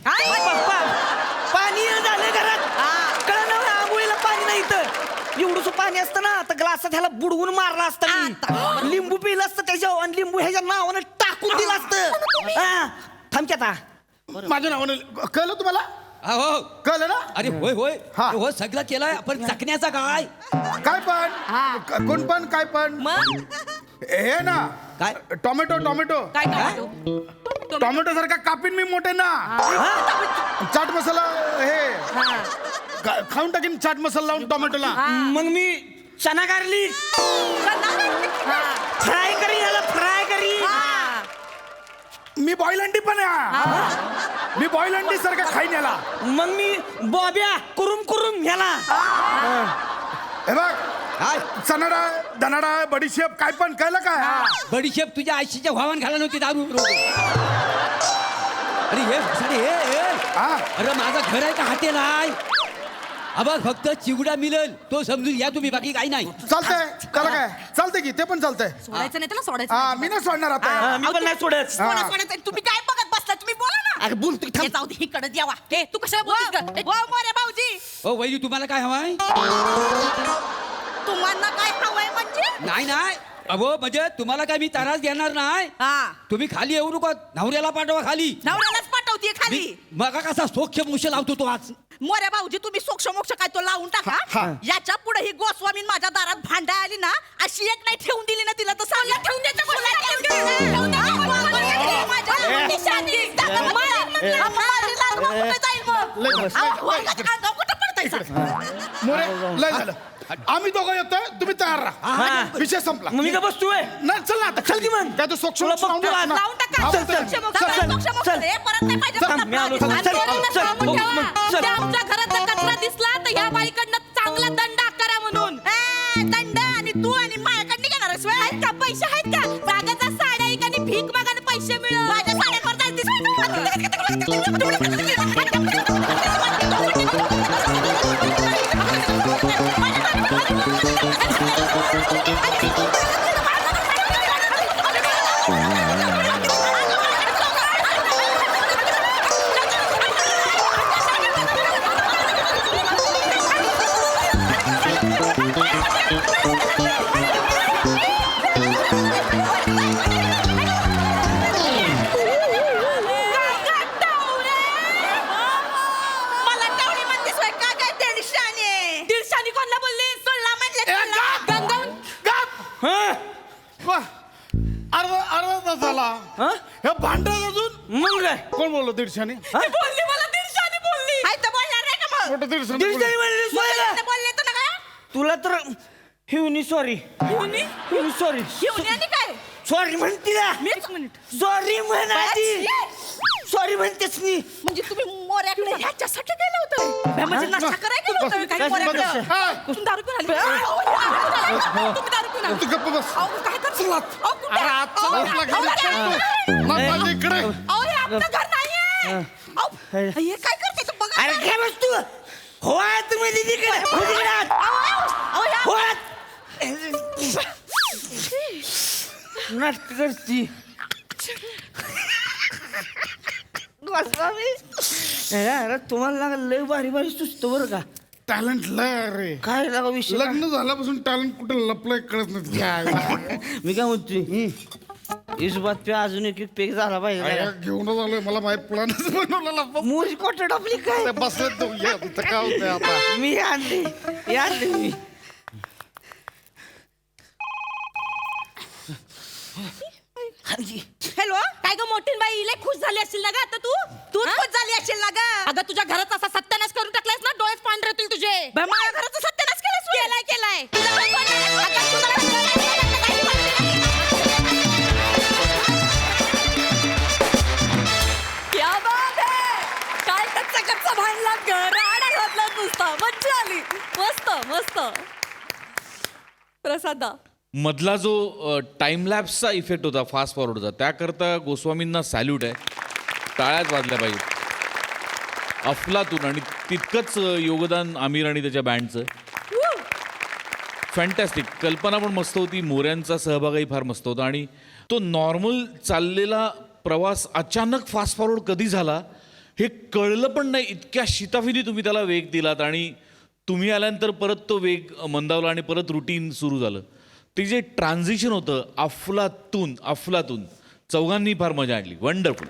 पाणी झालं घरात. कळलं ना? आंघोळीला पाणी नाही इथं. एवढंसं पाणी असतं ना तर ग्लासात ह्याला बुडवून मारला असता. लिंबू पिलं असतं त्याच्यावर आणि लिंबू ह्याच्या नावानं टाक टाकून दिलं असतं हा, थांब की आता. माझ्या नावानं कळलं तुम्हाला हो कळलं ना अरे होय होय हा. हो सगळं केलंय आपण चकण्याचा काय काय पण कोण पण काय पण हे ना काय? टोमॅटो टोमॅटो काय टोमॅटो टोमॅटो सारखा कापीन मी मोठे ना चाट मसाला हे खाऊन टाकीन चाट मसाला लावून टोमॅटोला मग मी चना गार्लिक फ्राय करी याला फ्राय करी मी बॉईल अंडी पण आहे मी बॉईल अंडी सारखा खाईन याला मग मी बॉब्या कुरुम कुरुम ह्याला हे बघ चना डाळ धना डाळ बडीशेप काय पण कळलं काय बडीशेप तुझ्या आईशीच्या भावान घाला नव्हती दारू अरे हे साडे हे हा अरे माझं घर आहे का हॉटेल आहे अबा फक्त चिवडा मिळेल तो समजून या तुम्ही बाकी काही नाही चालतंय त्याला काय चालतंय की ते पण चालतंय सोडायचं नाही त्याला सोडायचं हा मी नाही सोडणार आता मी पण नाही सोडत सोडायचं तुम्ही काय बघत बसला तुम्ही बोला ना अरे बोल तू हे जाऊ दे इकडे यावा हे तू कशाला बोलतीस ग मोरे भाऊजी हो वैली तुम्हाला काय हवाय तुम्हाला काय हवंय म्हणजे नाही नाही अहो म्हणजे तुम्हाला काय मी त्रास देणार नाही हा तुम्ही खाली येऊ नको नवऱ्याला पाठवा खाली नवऱ्यालाच पाठवते खाली मग कसा सोक्ष मुश लावतो तो आज मोरे भाऊजी तुम्ही सोक्ष मोक्ष काय तो लावून टाका याच्या पुढे ही गोस्वामी माझ्या दारात भांडा आली ना अशी एक नाही ठेवून दिली ना तिला तर सांगा ठेवून मोरे लय झालं आम्ही दोघं येतोय तुम्ही तयार राहा विषय संपला मग मी का बसतोय नाही चल ना आता चल की मग. काय तू सोक्ष तुला लावून बघतो आज. टाक ना. लावून टाका हा, चल, चल, सोक्ष मोक्ष, चल, सोक्ष मोक्ष. चल. हे परत नाही पाहिजे चल, मला मी आलो, प्राण. चल, चल, आणि चल, सांगून चल, ठेवा. चल. त्या आमच्या घरातला कचरा दिसला तर ह्या बाईकडनं चांगला दंड आकारा म्हणून दंड आणि तू आणि माझ्याकडनं घेणार आहेस व्हय? आहेत का पैसे आहेत का जागाचा साड्या एक आणि भीक मागाने पैसे मिळव माझ्या साड्यावर मला टावळी म्हणतेस व्हय? का काय दीडशाने दीडशाने कोणला बोलली सोडला म्हणले गंगावून वा. अर्धा तास झाला हे भांडण अजून मग काय कोण बोललो दीडशाने बोलली मला दीडशाने बोलली हाय तर बोलणार नाही का मग कुठं दीडशाने दीडशाने बोललो? म्हणली सोयला. ते बोलले तर ना काय तुला तर हिवनी सॉरी हिवनी सॉरी घेऊन आणि काय सॉरी म्हणती ना एक मिनिट सॉरी म्हणाली सॉरी म्हणतेस मी म्हणजे तुम्ही मोऱ्याकडे ह्याच्यासाठी गेलं होतं म्हणजे नशा करायला गेलं होतं काही बस, मोऱ्याकडे बस. हा. तुम्ही दारू पिऊन आले तुम्ही दारू पिऊन आले तू गप्प बस अहो, काय करता? अहो, कुठे? अरे आजचा अहो, बसला अहो, घरी अहो, खेळतो. मग माझ्या इकडे अहो, हे आमचं घर नाहीये अहो, हे काय करते तू बघा अरे काय बस तू हो तुम्ही दीदीकडे हो तिकडे अहो, ह्या- हो नाटक करती अरे तुम्हाला लागा लय भारी भारी सुचतो बरं का टॅलेंट लय अरे काय लागा विषय लग्न झाल्यापासून टॅलेंट कुठे लपलंय कळत नाही काय मी काय म्हणतोय इस बात पे अजून एक पेक झाला पाहिजे घेऊनच आलोय मला माहित प्लॅनच बनवलेला मोरी कोटड आपली काय बसले तू ये इथं काय होतंय आता मी आणली मी हॅलो काय ग मोठीन बाई लय खुश झाली असेल ना ग आता तू खुश झाली असेल ना ग अगं तुझ्या घरात असा सत्यानाश करून टाकलायस ना डोळेच पांढरे होतील तुझे माझ्या घराचा सत्यानाश केलाय क्या बात है काय कच्चा कच्चा भांडला राडा घातला नुसता मज्जा आली मस्त मस्त प्रसादा मधला जो टाइमलॅप्सचा इफेक्ट होता फास्ट फॉरवर्डचा त्याकरता गोस्वामींना सॅल्यूट आहे टाळ्याच वाजल्या पाहिजे अफलातून आणि तितकंच योगदान आमिर आणि त्याच्या बँडचं फॅन्टॅस्टिक कल्पना पण मस्त होती मोऱ्यांचा सहभागही फार मस्त होता आणि तो नॉर्मल चाललेला प्रवास अचानक फास्ट फॉरवर्ड कधी झाला हे कळलं पण नाही इतक्या शिताफिती तुम्ही त्याला वेग दिलात आणि तुम्ही आल्यानंतर परत तो वेग मंदावला आणि परत रुटीन सुरू झालं ते जे ट्रान्झिशन होतं अफलातून चौघांनी फार मजा आणली. वंडरफुल.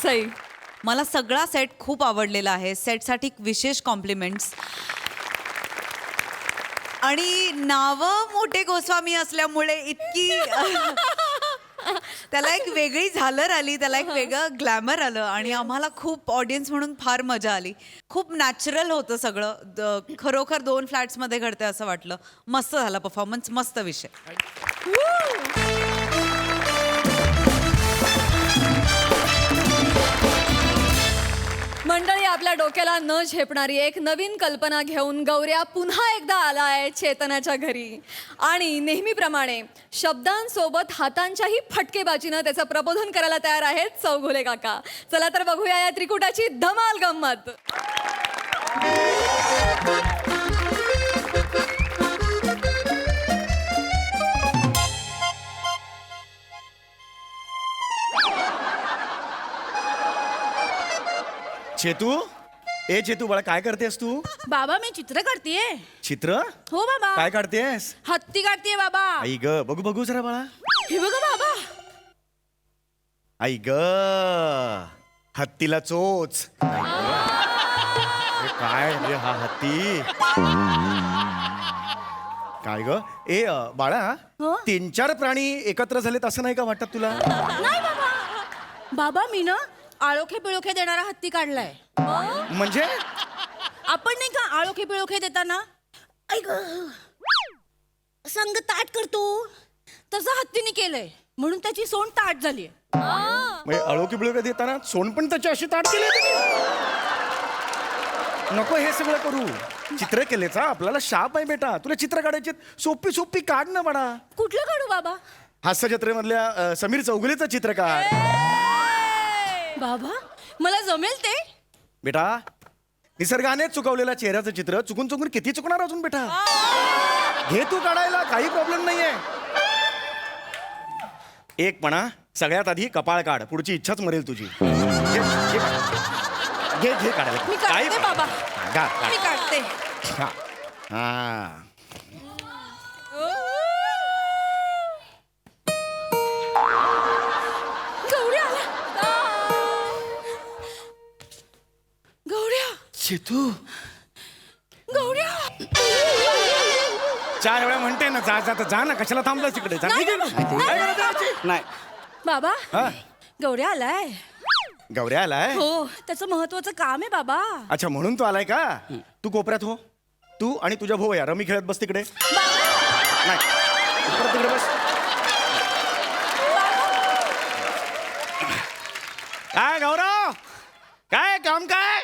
सई. मला सगळा सेट खूप आवडलेला आहे. सेटसाठी विशेष कॉम्प्लिमेंट्स. आणि नावं मोठे गोस्वामी असल्यामुळे इतकी त्याला एक वेगळी झालर आली, त्याला एक वेगळं ग्लॅमर आलं आणि आम्हाला खूप ऑडियन्स म्हणून फार मजा आली. खूप नॅचरल होतं सगळं. खरोखर 2 फ्लॅट्समध्ये घडतंय असं वाटलं. मस्त झाला परफॉर्मन्स, मस्त विषय. मंडळी, आपल्या डोक्याला न झेपणारी एक नवीन कल्पना घेऊन गौऱ्या पुन्हा एकदा आलाय चेतनाच्या घरी आणि नेहमीप्रमाणे शब्दांसोबत हातांच्याही फटकेबाजीनं त्याचं प्रबोधन करायला तयार आहेत चौगुले काका. चला तर बघूया या त्रिकुटाची धमाल गंमत. चेतू, ए चेतू बाळा, काय करतेस तू? बाबा मी चित्र काढतीये. चित्र? हो बाबा. काय काढतेस? हत्ती काढतीये बाबा. आई ग, बघू बघू जरा बाळा. हे बघा बाबा. आई ग, हत्तीला चोच. आई ग. हे काय रे हा हत्ती? काय ग? ए बाळा, हो? 3-4 प्राणी एकत्र झालेत असं नाही का वाटत तुला? नाही बाबा. बाबा मी ना आळोखे पिळोखे देणारा हत्ती काढलाय. म्हणजे आपण नाही का आळोखे पिळोखे देताना ऐक संग ताट करतो तसं हत्तीने केलंय म्हणून त्याची सोंड ताट झाली. म्हणजे अळोकी बिळोकी देताना सोन पण त्याची अशी ताट केली तुम्ही. नको हे सगळं करू. चित्र केलेचा आपल्याला शाप आहे बेटा. तुला चित्र काढायचे सोपी सोपी काढ ना बाळा. कुठलं काढू बाबा? हास्य जत्रेमधल्या समीर चौगुलेचं चित्र काढ. बाबा मला जमेल ते. बेटा, निसर्गाने चुकवलेल्या चेहऱ्याचं चित्र चुकून चुकून किती चुकणार अजून बेटा. घे तू काढायला, काही प्रॉब्लेम नाहीये. एक म्हणा, सगळ्यात आधी कपाळ काढ. पुढची इच्छाच मरेल तुझी. घे घे काढायला. मी काढते बाबा. मी काढते. हा. गौऱ्या आला. गौऱ्या. चेतू, गौऱ्या. 4 वेळा म्हणते ना जा जा, तर जा ना. कशाला थांबलास तिकडे? जा. नाही, काय गरज आहे याची? नाही. बाबा हा? गौऱ्या आलाय. गौऱ्या आलाय? हो त्याचं महत्वाचं काम आहे बाबा. अच्छा, म्हणून तू आलाय का? तू कोपऱ्यात हो. तू आणि तुझ्या भाऊ या रमी खेळत बस तिकडे. नाही, परत तिकडे बस. काय गौरव, काय काम काय?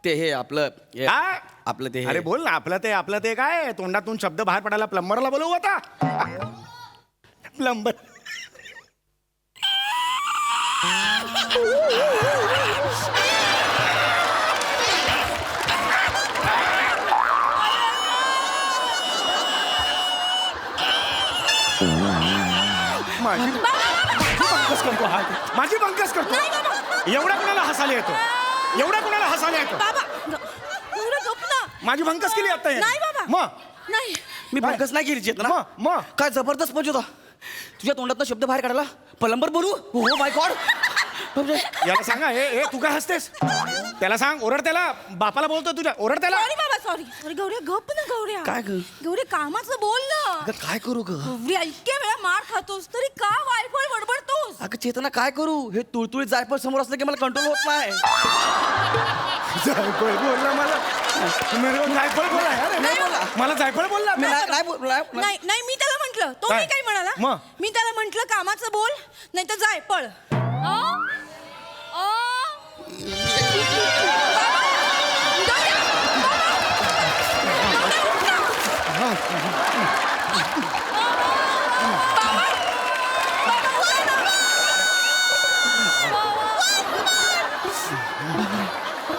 ते हे आपलं काय? आपलं ते अरे बोल ना. आपलं ते काय तोंडातून शब्द बाहेर पडायला प्लंबरला बोलवू आता. प्लंबर. माझी बंकस करतो. एवढा कोणाला हसायला येतो? एवढा कोणाला हसायला येतो? बाबा गौऱ्या गप ना. माझी भंकस केली आता. नाही बाबा. मग नाही. मी भंकस नाही केली चेतना. मग काय जबरदस्त मजा होता. तुझ्या तोंडातनं शब्द बाहेर काढायला पलंबर बोलू. हो माय गॉड. याला सांगा, हे तू काय हसतेस? त्याला सांग, ओरड त्याला. बापाला बोलतो तुझ्या, ओरड त्याला. सॉरी बाबा सॉरी. अरे गौऱ्या गप ना गौऱ्या. काय ग? गौऱ्या कामाचं बोल ना. अगं काय करू ग? गौऱ्या इतक्या वेळा मार खातोस तरी का वायफळ बडबडतोस? अगं चेतना काय करू? हे तुळतुळीत जायफळ समोर असलं की मला कंट्रोल होत नाही. जायफळ बोलला मला. जायफळ बोला. नाही बोला. मला जायफळ बोलला. मी नाही बोलला. नाही नाही मी त्याला म्हंटल. तो काय? मी काय म्हणाला? मग? मी त्याला म्हंटल कामाचं बोल नाही तर जाय पळ.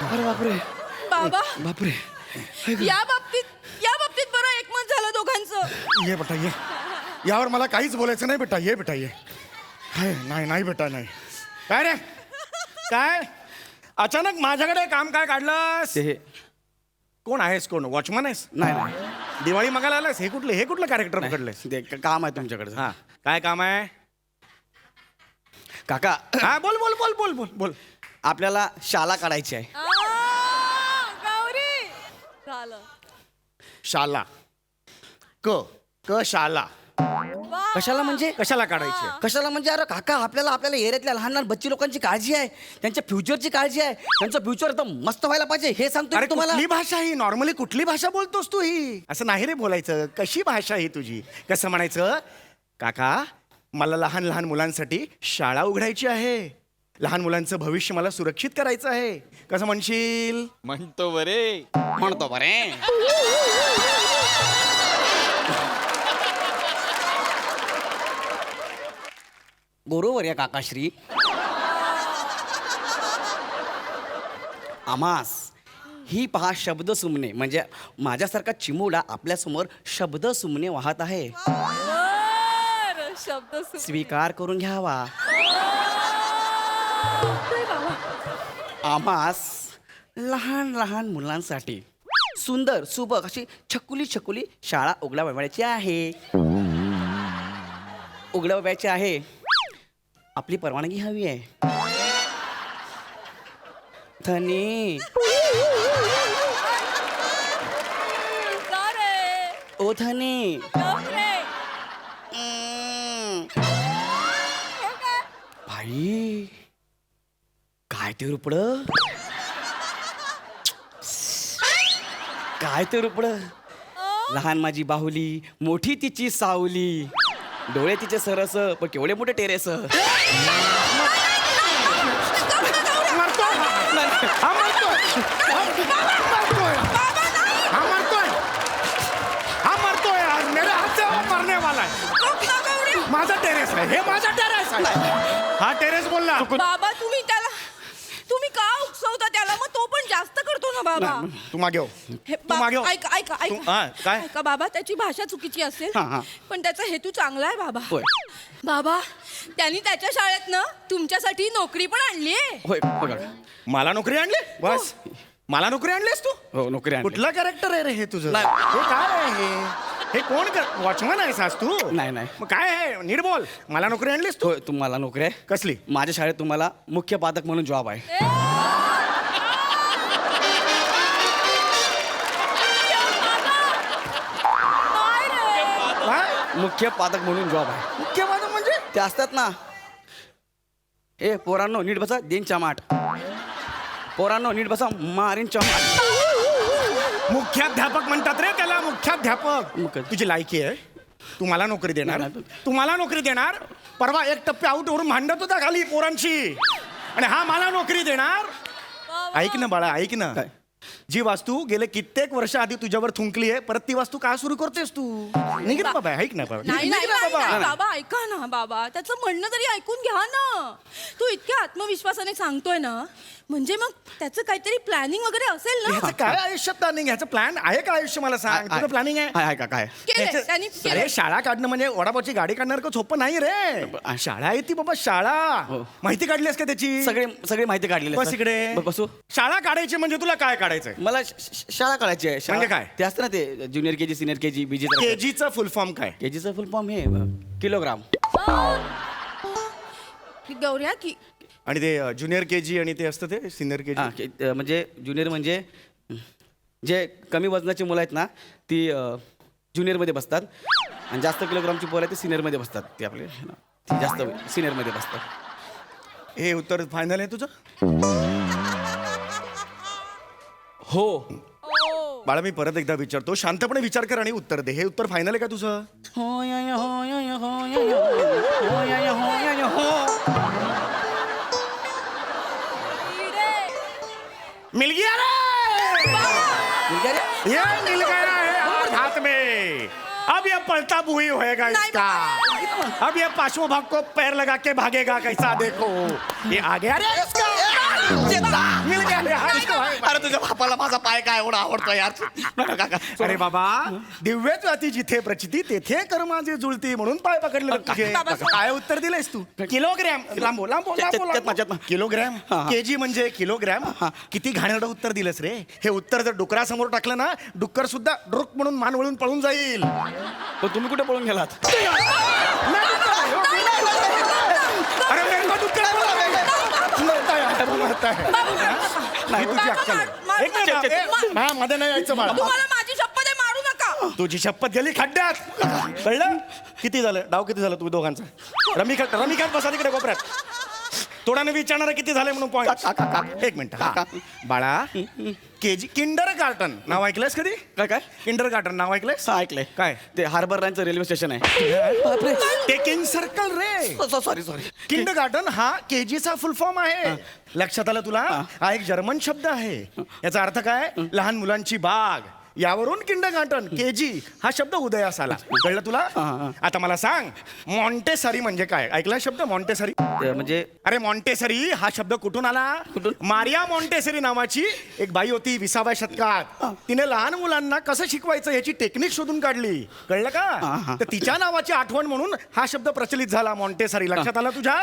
अरे बापरे. बाबा बापरे. या बाबतीत बरं एकमत झालं दोघांचं. ये बेटा ये. यावर मला काहीच बोलायचं नाही बेटा. ये बेटा ये. नाही बेटा नाही. काय रे काय अचानक माझ्याकडे काम काय काढलंस? ते हे कोण आहेस? कोण वॉचमन आहेस? नाही. दिवाळी मागायला आलास? हे कुठलं कॅरेक्टर पकडलंयस? ते काम आहे तुमच्याकडे. हा, काय काम आहे? काका हा, बोल बोल बोल बोल बोल बोल. आपल्याला शाला काढायची आहे. गौरी झालं. शाला. क शाला. कशाला म्हणजे? कशाला काढायची? कशाला म्हणजे? अरे काका, आपल्याला एरियातल्या लहान लहान बच्ची लोकांची काळजी आहे, त्यांच्या फ्युचरची काळजी आहे, त्यांचं फ्युचर एकदम मस्त व्हायला पाहिजे हे सांगतो अरे मी तुम्हाला. कुठली भाषा ही? नॉर्मली कुठली भाषा बोलतोस तू? ही असं नाही रे बोलायचं. कशी भाषा ही तुझी? कसं म्हणायचं? काका, मला लहान लहान मुलांसाठी शाळा उघडायची आहे, लहान मुलांचं भविष्य मला सुरक्षित करायचं आहे. कसं म्हणशील? म्हणतो बरे. बरोबर या काकाश्री. आमास ही पहा शब्द सुमने, म्हणजे माझ्यासारखा चिमुडा आपल्यासमोर शब्द सुमने वाहत आहे. शब्द स्वीकार करून घ्यावा. आम्हास लहान लहान मुलांसाठी सुंदर सुबक अशी छकुली शाळा उघडावयाची आहे. उघडावयाची आहे. आपली परवानगी हवी आहे. धनी ओ धनी. भाई काय ते रुपड, काय ते रुपड. लहान माझी बाहुली, मोठी तिची सावली, डोळे तिचे सरस, पण केवढे मोठे टेरेस. माझा टेरेस आहे हे, माझा टेरेस आहे. हा टेरेस बोलला. बाबा तुम्ही का उकसवता त्याला? मग तो पण जास्त करतो ना बाबा. तू मागे हो. ऐका काय? ऐका बाबा, त्याची भाषा चुकीची असेल हा. पण त्याचा हेतू चांगला आहे बाबा. होय बाबा, त्यांनी त्याच्या शाळेत ना तुमच्यासाठी नोकरी पण आणली आहे. होय बघा. मला नोकरी आणली? बस मला नोकरी आणलीस तू? हो नोकरी आणली. कुठलं कॅरेक्टर आहे रे हे तुझं? नाही. हे काय आहे हे कोण वॉचमन आहेस आज तू? नाही. मग काय आहे? नीट बोल. मला नोकरी आणलीस तू? होय तुम्हाला नोकरी आहे. कसली? माझ्या शाळेत तुम्हाला मुख्याध्यापक म्हणून जॉब आहे. मुख्याध्यापक म्हणून जॉब आहे. मुख्यपादक म्हणजे? ते असतात ना. ए पोरांनो नीट बसा, देन चमाट. पोरांनो नीट बसा, मारीन चमाट. मुख्याध्यापक म्हणतात रे त्याला, मुख्याध्यापक. तुझी लायकी आहे? तू मला नोकरी देणार? तुम्हाला नोकरी देणार? परवा एक टप्पे आऊट वरून भांडत होता खाली पोरांशी, आणि हा मला नोकरी देणार? ऐक ना बाळा, ऐक ना. जी वास्तू गेले कित्येक वर्ष आधी तुझ्यावर थुंकली आहे, परत ती वास्तू का सुरू करतेस तू? निघ ना बाबा, ऐक ना बाबा. नाही निघ ना बाबा. बाबा, ऐका ना बाबा, त्याचं म्हणणं तरी ऐकून घ्या ना. तू इतक्या आत्मविश्वासाने सांगतोय ना, म्हणजे मग त्याचं काहीतरी प्लॅनिंग वगैरे असेल ना. ह्याचं काय आयुष्यात प्लॅनिंग? ह्याचं प्लॅन आहे का आयुष्य? मला सांग. तुझं प्लॅनिंग आहे? आहे का काय? केलंय, त्यांनी केलंय. अरे शाळा काढणं म्हणजे वडापावची गाडी काढणार का सोपं नाही रे. शाळा आहे ती बाबा, शाळा. माहिती काढलीस का त्याची? सगळी माहिती काढलेली आहे, बस सर. इकडे. बसू. शाळा काढायची म्हणजे तुला काय काढायचंय? मला शाळा काढायची आहे. म्हणजे काय? ते असतं ना ते ज्युनियर केजी, सिनियर केजी, बीजी. केजीचं फुल फॉर्म काय? केजीचं फुल फॉर्म हे किलोग्राम. गौऱ्या की आणि ते ज्युनियर केजी आणि ते असतं ते सिनियर हा, केजी. म्हणजे ज्युनियर म्हणजे जे कमी वजनाची मुलं आहेत ना, ती ज्युनियरमध्ये बसतात, आणि जास्त किलोग्रामची पोरं आहेत ते सिनियरमध्ये बसतात. ते आपले ती जास्त सिनियरमध्ये बसतात. हे उत्तर फायनल आहे तुझं? हो. बाळा, मी परत एकदा विचारतो, शांतपणे विचार कर आणि उत्तर दे. हे उत्तर फायनल आहे का तुझं? हो या या, हो या या, हो या या, हो या या, हो या या, हो. मिल गया रे! ये मिल गया है आज हाथ में. अब ये पलटा बुई होएगा इसका. अब ये पांचों भाग को पैर लगा के भागेगा कैसा, देखो. ये आ गया रे इसका. मिल गया रे, हा इसको है. अरे तुझ्या बापाला माझा पाय काय एवढा आवडतो यार नका काका. अरे बाबा दिव्य जाती जिथे प्रचिती तेथे कर्माची जुळती म्हणून पाय पकडले तुझे. काय उत्तर दिलंयस तू? किलोग्रॅम. लांबो लांबो माझ्यात ना. किलोग्रॅम. केजी म्हणजे किलोग्रॅम. किती घाणेरडं उत्तर दिलंस रे. हे उत्तर जर डुकरासमोर टाकलं ना, डुक्कर सुद्धा डुक म्हणून मान वळून पळून जाईल. तर तुम्ही कुठे पळून गेलात? अरे मेरे को डुक्कर मरता है. नाही तुझी अक्कल आहे. एक मिनिट, हा मध्ये नाही यायचं मला. तुम्हाला माझी शपथ आहे, मारू नका. तुझी शपथ गेली खड्ड्यात. कळलं? किती झालं डाव? किती झालं तुम्ही दोघांचा? रमिकांत बसा तिकडे कोपऱ्यात. तोडाने विचारणार किती झाले म्हणून पॉईंट. एक मिनिट. हा. बाळा केजी किंडर गार्टन नाव ऐकलंयस कधी? काय काय? किंडर गार्टन नाव ऐकलंयस? हा ऐकलंय. काय? ते हार्बर लाईनचं रेल्वे स्टेशन आहे. टेकिंग सर्कल रे. सॉरी किंड गार्डन हा केजीचा फुल फॉर्म आहे. लक्षात आलं तुला? हा एक जर्मन शब्द आहे. याचा अर्थ काय? लहान मुलांची बाग. यावरून किंड गार्टन केजी हा शब्द उदयास आला. कळलं तुला? आता मला सांग मॉन्टेसरी म्हणजे काय? ऐकला शब्द मॉन्टेसरी? म्हणजे अरे मॉन्टेसरी हा शब्द कुठून आला? मारिया मॉन्टेसरी नावाची एक बाई होती 20व्या शतकात. तिने लहान मुलांना कसं शिकवायचं याची टेक्निक शोधून काढली. कळलं का? तर तिच्या नावाची आठवण म्हणून हा शब्द प्रचलित झाला मॉन्टेसरी. लक्षात आलं तुझ्या?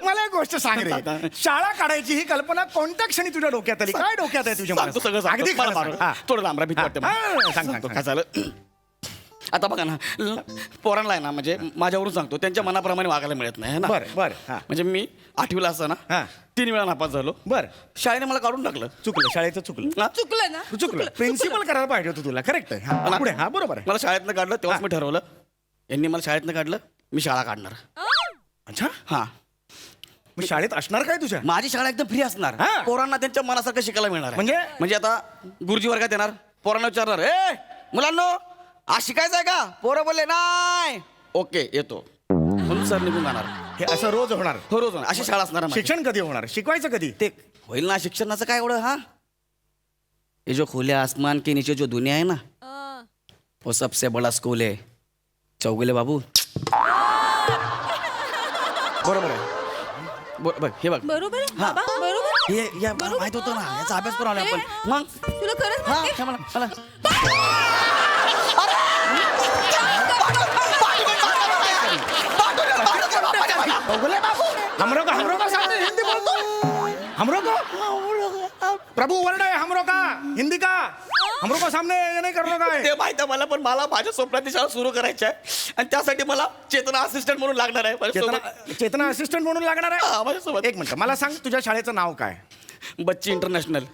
मला एक गोष्ट सांग रे, शाळा काढायची ही कल्पना कोणत्या क्षणी तुझ्या डोक्यात आली? काय डोक्यात आहे तुझ्या? सगळं अगदी खरं सांग. हा. थोडं लांबरा भीती वाटते मला. सांग. काय झालं आता बघा ना, पोरांना आहे ना, म्हणजे माझ्यावरून सांगतो, त्यांच्या मनाप्रमाणे वागायला मिळत नाही ना. बरं. म्हणजे मी 8वीला असताना 3 वेळा नापास झालो. बरं. शाळेने मला काढून टाकलं. चुकलं. शाळेचं चुकलं. चुकलं ना? चुकलं. प्रिन्सिपल करायला पाहिजे होतं तुला. करेक्ट आहे. पुढे. हा बरोबर आहे. मला शाळेतनं काढलं. तेव्हाच मी ठरवलं, यांनी मला शाळेतनं काढलं, मी शाळा काढणार. अच्छा. हा. मग शाळेत असणार काय तुझ्या? माझी शाळा एकदम फ्री असणार. हा. पोरांना त्यांच्या मनासारखं शिकायला मिळणार आहे. म्हणजे आता गुरुजी वर्गात येणार, पोरांना विचारणार, ए मुलांनो आज शिकायचं आहे का? पोरं बोलले नाही. ओके येतो म्हणून सर निघून जाणार. हे असं रोज होणार? हो रोज होणार. अशी शाळा असणार माझी. शिक्षण कधी होणार? शिकवायचं कधी? ते होईल ना शिक्षणाचं काय एवढं. हा ये जो खुले आसमान के नीचे जो दुनिया है ना, वो सबसे बड़ा स्कूल है चौगुले बाबू. बरोबर आहे. बघ हे बघ. बरोबर आहे हा. बाबा, बरोबर. हे या मला माहित होतं ना, याचा अभ्यास करून आलो आपण. मग तुला खरंच हा माहिती? मला हमरो का सामने हिंदी बोलतो. हमरो को प्रभु वर्ड आहे. हमरो का हिंदी का? हमरो का सामने ये नाही करलो काय? ते माहित आहे मला, पण मला माझ्या स्वप्नाची शाळा सुरू करायची आहे आणि त्यासाठी मला चेतना असिस्टंट म्हणून लागणार आहे. चेतना असिस्टंट म्हणून लागणार आहे माझ्यासोबत. एक मिनिट मला सांग तुझ्या शाळेचं नाव काय? बच्ची इंटरनॅशनल.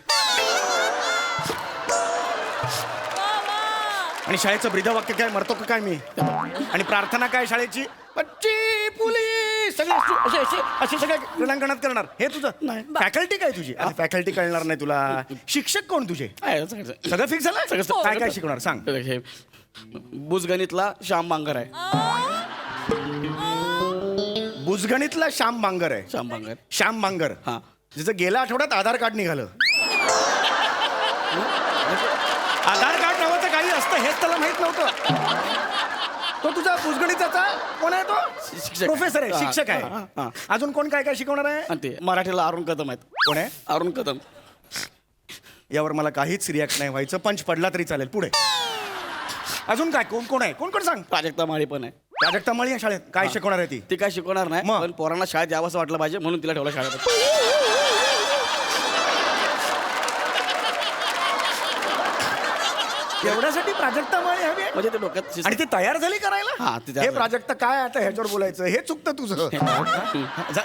आणि शाळेचं ब्रीदवाक्य काय? मरतो का काय मी? आणि प्रार्थना काय शाळेची? बच्ची पोलीस सगळे असे सगळे क्रीडांगणात करणार. हे तुझं फॅकल्टी काय तुझी? फॅकल्टी कळणार नाही तुला. शिक्षक कोण तुझे? सगळं फिक्स झालं? सगळं. काय काय शिकवणार सांग? हे बुजगणितला श्याम बांगर आहे. बुजगणितला श्याम बांगर आहे. श्याम बांगर. हा. जिचं गेल्या आठवड्यात आधार कार्ड निघालं. आधार कार्ड नावाचं काही असतं हेच त्याला माहित नव्हतं. तो तुझा बुजगणिताचा कोण आहे? तो प्रोफेसर आहे, शिक्षक आहे. अजून कोण काय काय शिकवणार आहे? ते मराठीला अरुण कदम आहेत. कोण आहे? अरुण कदम. यावर मला काहीच रिॲक्ट नाही व्हायचं. पंच पडला तरी चालेल. पुढे अजून काय? कोण कोण आहे? कोण कोण सांग? प्राजक्ता माळी पण आहे. प्राजक्ता माळी या शाळेत काय शिकवणार आहे? ती काय शिकवणार नाही, मग? पण पोरांना शाळेत यावंसं वाटलं पाहिजे म्हणून तिला ठेवलं शाळेत. एवढ्यासाठी प्राजक्ता माळी हवी आहे? म्हणजे ते डोक्यात आणि ती तयार झाली करायला? हा, ती तयार हे झाली. प्राजक्ता काय आता ह्याच्यावर बोलायचं? हे चुकतं तुझं.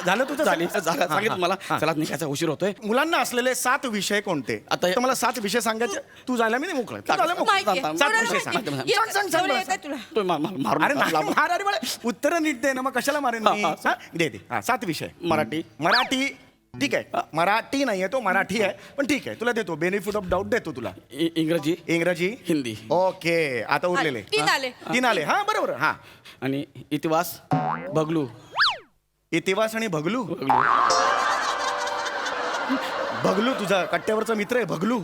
झालं तुझं? सांगितलं मला. चला निघायचा उशीर होतोय. मुलांना असलेले 7 विषय कोणते? आता आता मला 7 विषय सांगायचे. तू जायला मी नाही मोकळं. तू जायला मोकळं. माहिती आहे. 7 विषय माहिती आहे. सांग. सांग सांग एवढं सांग येतं तुला. अरे नाही, मार. अरे बाळा उत्तर नीट दे ना, मग कशाला मारेन मी? हा, दे 7 विषय. मराठी ठीक आहे. मराठी नाही आहे तो, मराठी आहे पण ठीक आहे. तुला देतो बेनिफिट ऑफ डाऊट देतो तुला. इंग्रजी हिंदी. ओके. आता उरलेले 3 आले. 3 आले. हा बरोबर. हा आणि इतिहास भगलू. इतिहास आणि भगलू. भगलू तुझा कट्ट्यावरचा मित्र आहे भगलू.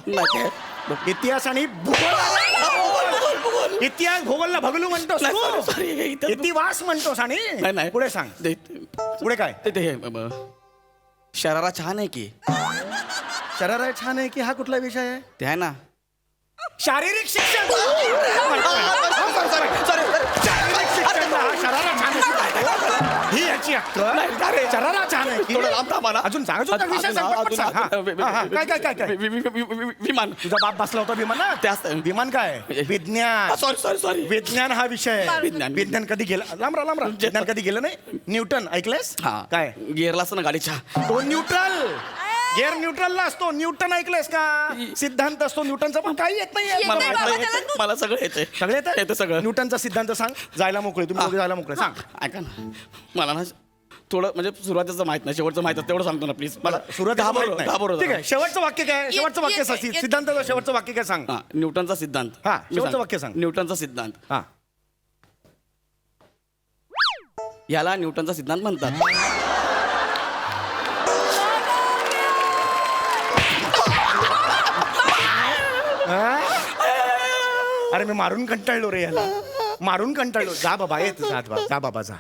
इतिहास आणि भूगोल. इतिहास भूगोलला भगलू म्हणतोस तू? इतिहास म्हणतोस आणि पुढे सांग. पुढे काय? शरारा छान आहे की. शरारा छान आहे की हा कुठला विषय आहे? ते आहे ना. शारीरिक शिक्षण. शारीरिक शिक्षण हा शरारा छान आहे. ही याची अक्कल. शरारा छान आहे की. थोडं लांब थांबा ना. अजून सांगायचं होता विषय सांग, पटपट सांग. हा. काय काय काय काय विमान. तुझा बाप बसला होता विमानात. त्याच विमान काय? विज्ञान. सॉरी. विज्ञान हा विषय आहे. विज्ञान. विज्ञान कधी गेलं? लांब राहा. विज्ञान कधी गेलं नाही? न्यूटन ऐकलंयस? हा. काय? गिअरला असतं ना गाडीच्या. तो न्यूट्रल. गिअर न्यूट्रलला असतो. न्यूटन ऐकलंयस का? सिद्धांत असतो न्यूटनचा, पण काही येत नाही. येतंय बाबा, त्याला मला सगळं येते. सगळे येतं सगळं. न्यूटनचा सिद्धांत सांग. जायला मोकळे तुम्ही दोघे जायला मोकळे सांग. ऐका ना, मला ना थोडं म्हणजे सुरुवातीचं माहित नाही, शेवटचं माहित आहे, तेवढं सांगतो ना प्लीज. मला सुरुवात घाबरव. ठीक आहे. शेवटचं वाक्य काय? शेवटचं वाक्य सिद्धांताचं शेवटचं वाक्य काय सांग. न्यूटनचा सिद्धांत. हा, मी शेवटचं सांगतो. वाक्य सांग. न्यूटनचा सिद्धांत. हा. याला न्यूटनचा सिद्धांत म्हणतात. अरे मी मारून कंटाळलो रे याला. मारून कंटाळलो. जा बाबा येत जा बाबा जा.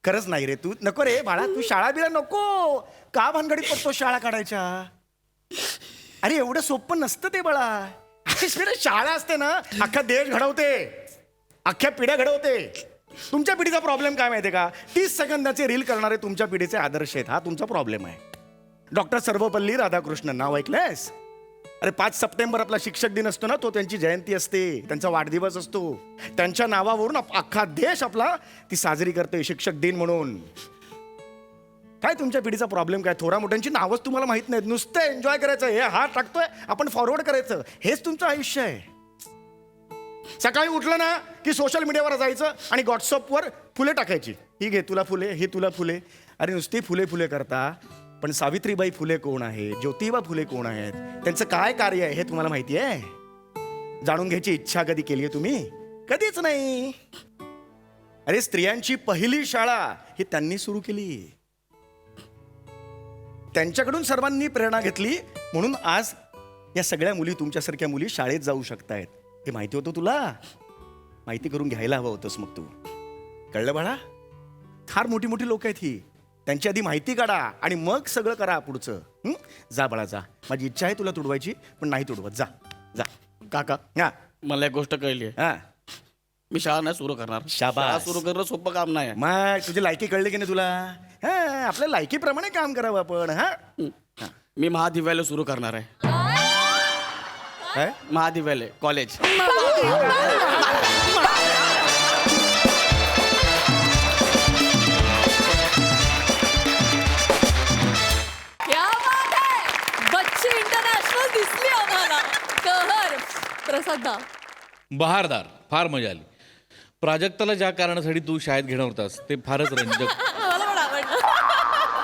खरंच नाही रे तू नको रे बाळा. तू शाळा बिळा नको. का भानगडीत पडतो शाळा काढायच्या? अरे एवढं सोपं नसतं ते बाळा. शाळा असते ना अख्खा देश घडवते, अख्ख्या पिढ्या घडवते. तुमच्या पिढीचा प्रॉब्लेम काय माहितीये का? 30 सेकंदाचे रील करणारे तुमच्या पिढीचे आदर्श आहेत. हा तुमचा प्रॉब्लेम आहे. डॉक्टर सर्वपल्ली राधाकृष्णन नाव ऐकलंयस? अरे 5 सप्टेंबर आपला शिक्षक दिन असतो ना, तो त्यांची जयंती असते, त्यांचा वाढदिवस असतो. त्यांच्या नावावरून अख्खा देश आपला ती साजरी करते शिक्षक दिन म्हणून. काय तुमच्या पिढीचा प्रॉब्लेम काय? थोरा मोठ्यांची नावच तुम्हाला माहित नाहीत. नुसतं एन्जॉय करायचं. हे हा टाकतोय आपण फॉरवर्ड करायचं. हेच तुमचं आयुष्य आहे. सकाळी उठलं ना की सोशल मीडियावर जायचं आणि व्हॉट्सअपवर फुले टाकायची. ही घे तुला फुले, ही तुला फुले. अरे नुसती फुले करता, पण सावित्रीबाई फुले कोण आहे, ज्योतिबा फुले कोण आहेत, त्यांचं काय कार्य आहे हे तुम्हाला माहिती आहे? जाणून घ्यायची इच्छा कधी केली आहे तुम्ही? कधीच नाही. अरे स्त्रियांची पहिली शाळा ही त्यांनी सुरू केली. त्यांच्याकडून सर्वांनी प्रेरणा घेतली म्हणून आज या सगळ्या मुली, तुमच्यासारख्या मुली शाळेत जाऊ शकतायत. हे माहिती होतं तुला? माहिती करून घ्यायला हवं होतंस मग तू. कळलं बाळा? फार मोठी मोठी लोक आहेत ही. त्यांची आधी माहिती काढा आणि मग सगळं करा पुढचं. जा बाळा जा. माझी इच्छा आहे तुला तुडवायची, पण नाही तुडवत. जा जा. काका हा मला एक गोष्ट कळली आहे. हा. मी शाळा नाही सुरू करणार. शाबास. शाळा सुरू करणं सोपं काम नाही. मग तुझी लायकी कळली की नाही तुला? हा, आपल्या लायकीप्रमाणे काम करावं आपण. हा. मी महादिव्यालय सुरू करणार आहे. काय? महादिव्यालय कॉलेज. क्या बात आहे. बच्ची इंटरनॅशनल दिसली आम्हाला. कहर प्रसादा. बहारदार. फार मजा आली. प्राजक्ताला ज्या कारणासाठी तू शाळेत घेणार होतास ते फारच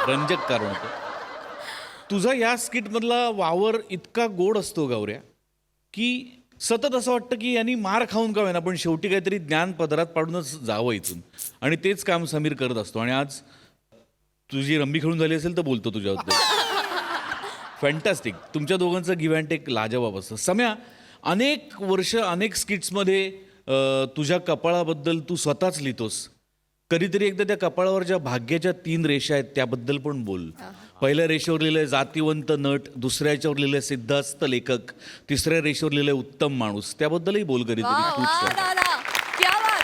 रंजक कारण होतं. तुझा या स्किटमधला वावर इतका गोड असतो गौऱ्या, की सतत असं वाटतं की यांनी मार खाऊन का होईना पण शेवटी काहीतरी ज्ञान पदरात पाडूनच जावं इथून. आणि तेच काम समीर करत असतो. आणि आज तुझी रंबी खेळून झाली असेल तर बोलतो तुझ्याबद्दल. फॅन्टॅस्टिक. तुमच्या दोघांचं गिव्ह अँड टेक लाजवाब असतं. सम्या, अनेक वर्ष अनेक स्किट्समध्ये तुझ्या कपाळाबद्दल तू स्वतःच लिहितोस. कधीतरी एकदा त्या कपाळावर ज्या भाग्याच्या 3 रेषा आहेत त्याबद्दल पण बोल. पहिल्या रेषेवर लिहिलंय जातिवंत नट, दुसऱ्या याच्यावर लिहिलंय सिद्धास्त लेखक, तिसऱ्या रेषेवर लिहिलंय उत्तम माणूस. त्याबद्दलही बोल कधीतरी. तूच दादा क्या बात.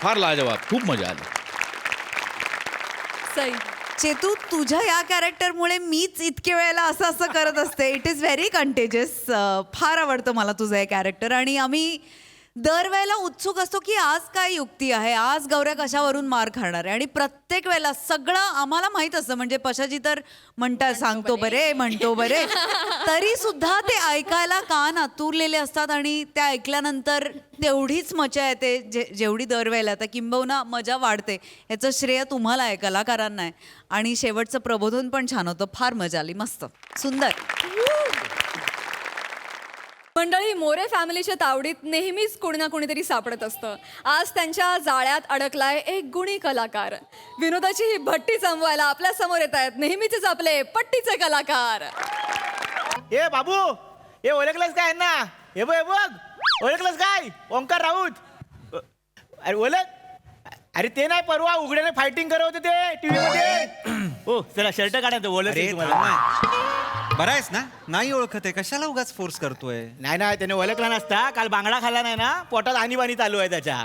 फार लाजवाब. खूप मजा आली. सई. चेतू, तुझ्या या कॅरेक्टरमुळे मीच इतके वेळेला असं असं करत असते. It is very contagious. फार आवडतं मला तुझं हे कॅरेक्टर. आणि आम्ही दरवेळेला उत्सुक असतो की आज काय युक्ती आहे, आज गौऱ्या कशावरून मार खाणार आहे. आणि प्रत्येक वेळेला सगळं आम्हाला माहीत असतं. म्हणजे पशाची तर सांगतो बरे तरी सुद्धा ते ऐकायला कान आतुरलेले असतात. आणि त्या ऐकल्यानंतर तेवढीच मजा येते जेवढी दरवेळेला. तर किंबहुना मजा वाढते. याचं श्रेय तुम्हाला आहे, कलाकारांना आहे. आणि शेवटचं प्रबोधन पण छान होतं. फार मजा आली. मस्त सुंदर. मंडळी, मोरे फॅमिलीच्या तावडीत नेहमीच कोणी ना कोणीतरी सापडत असतं. आज त्यांच्या जाळ्यात अडकलाय एक गुणी कलाकार. विनोदाची ही भट्टी जमवायला आपल्या समोर येत आहेत नेहमीचेच आपले पट्टीचे कलाकार. ए बाबू, हे ओळखलंस काय ना? हे बघ ओळखलंस काय? ओंकार राऊत. अरे ओळख. अरे ते नाही परवा उघड्याने फायटिंग करत होते ते टीव्ही मध्ये. हो चला शर्ट काढा बोलत अरे तुम्हाला थांब ना. बरा आहेस ना? नाही ओळखत आहे, कशाला उगाच फोर्स करतोय? नाही नाही त्याने ओळखला नसता. काल बांगडा खाल्ला नाही ना, पोटात आणीबाणी चालू आहे त्याच्या.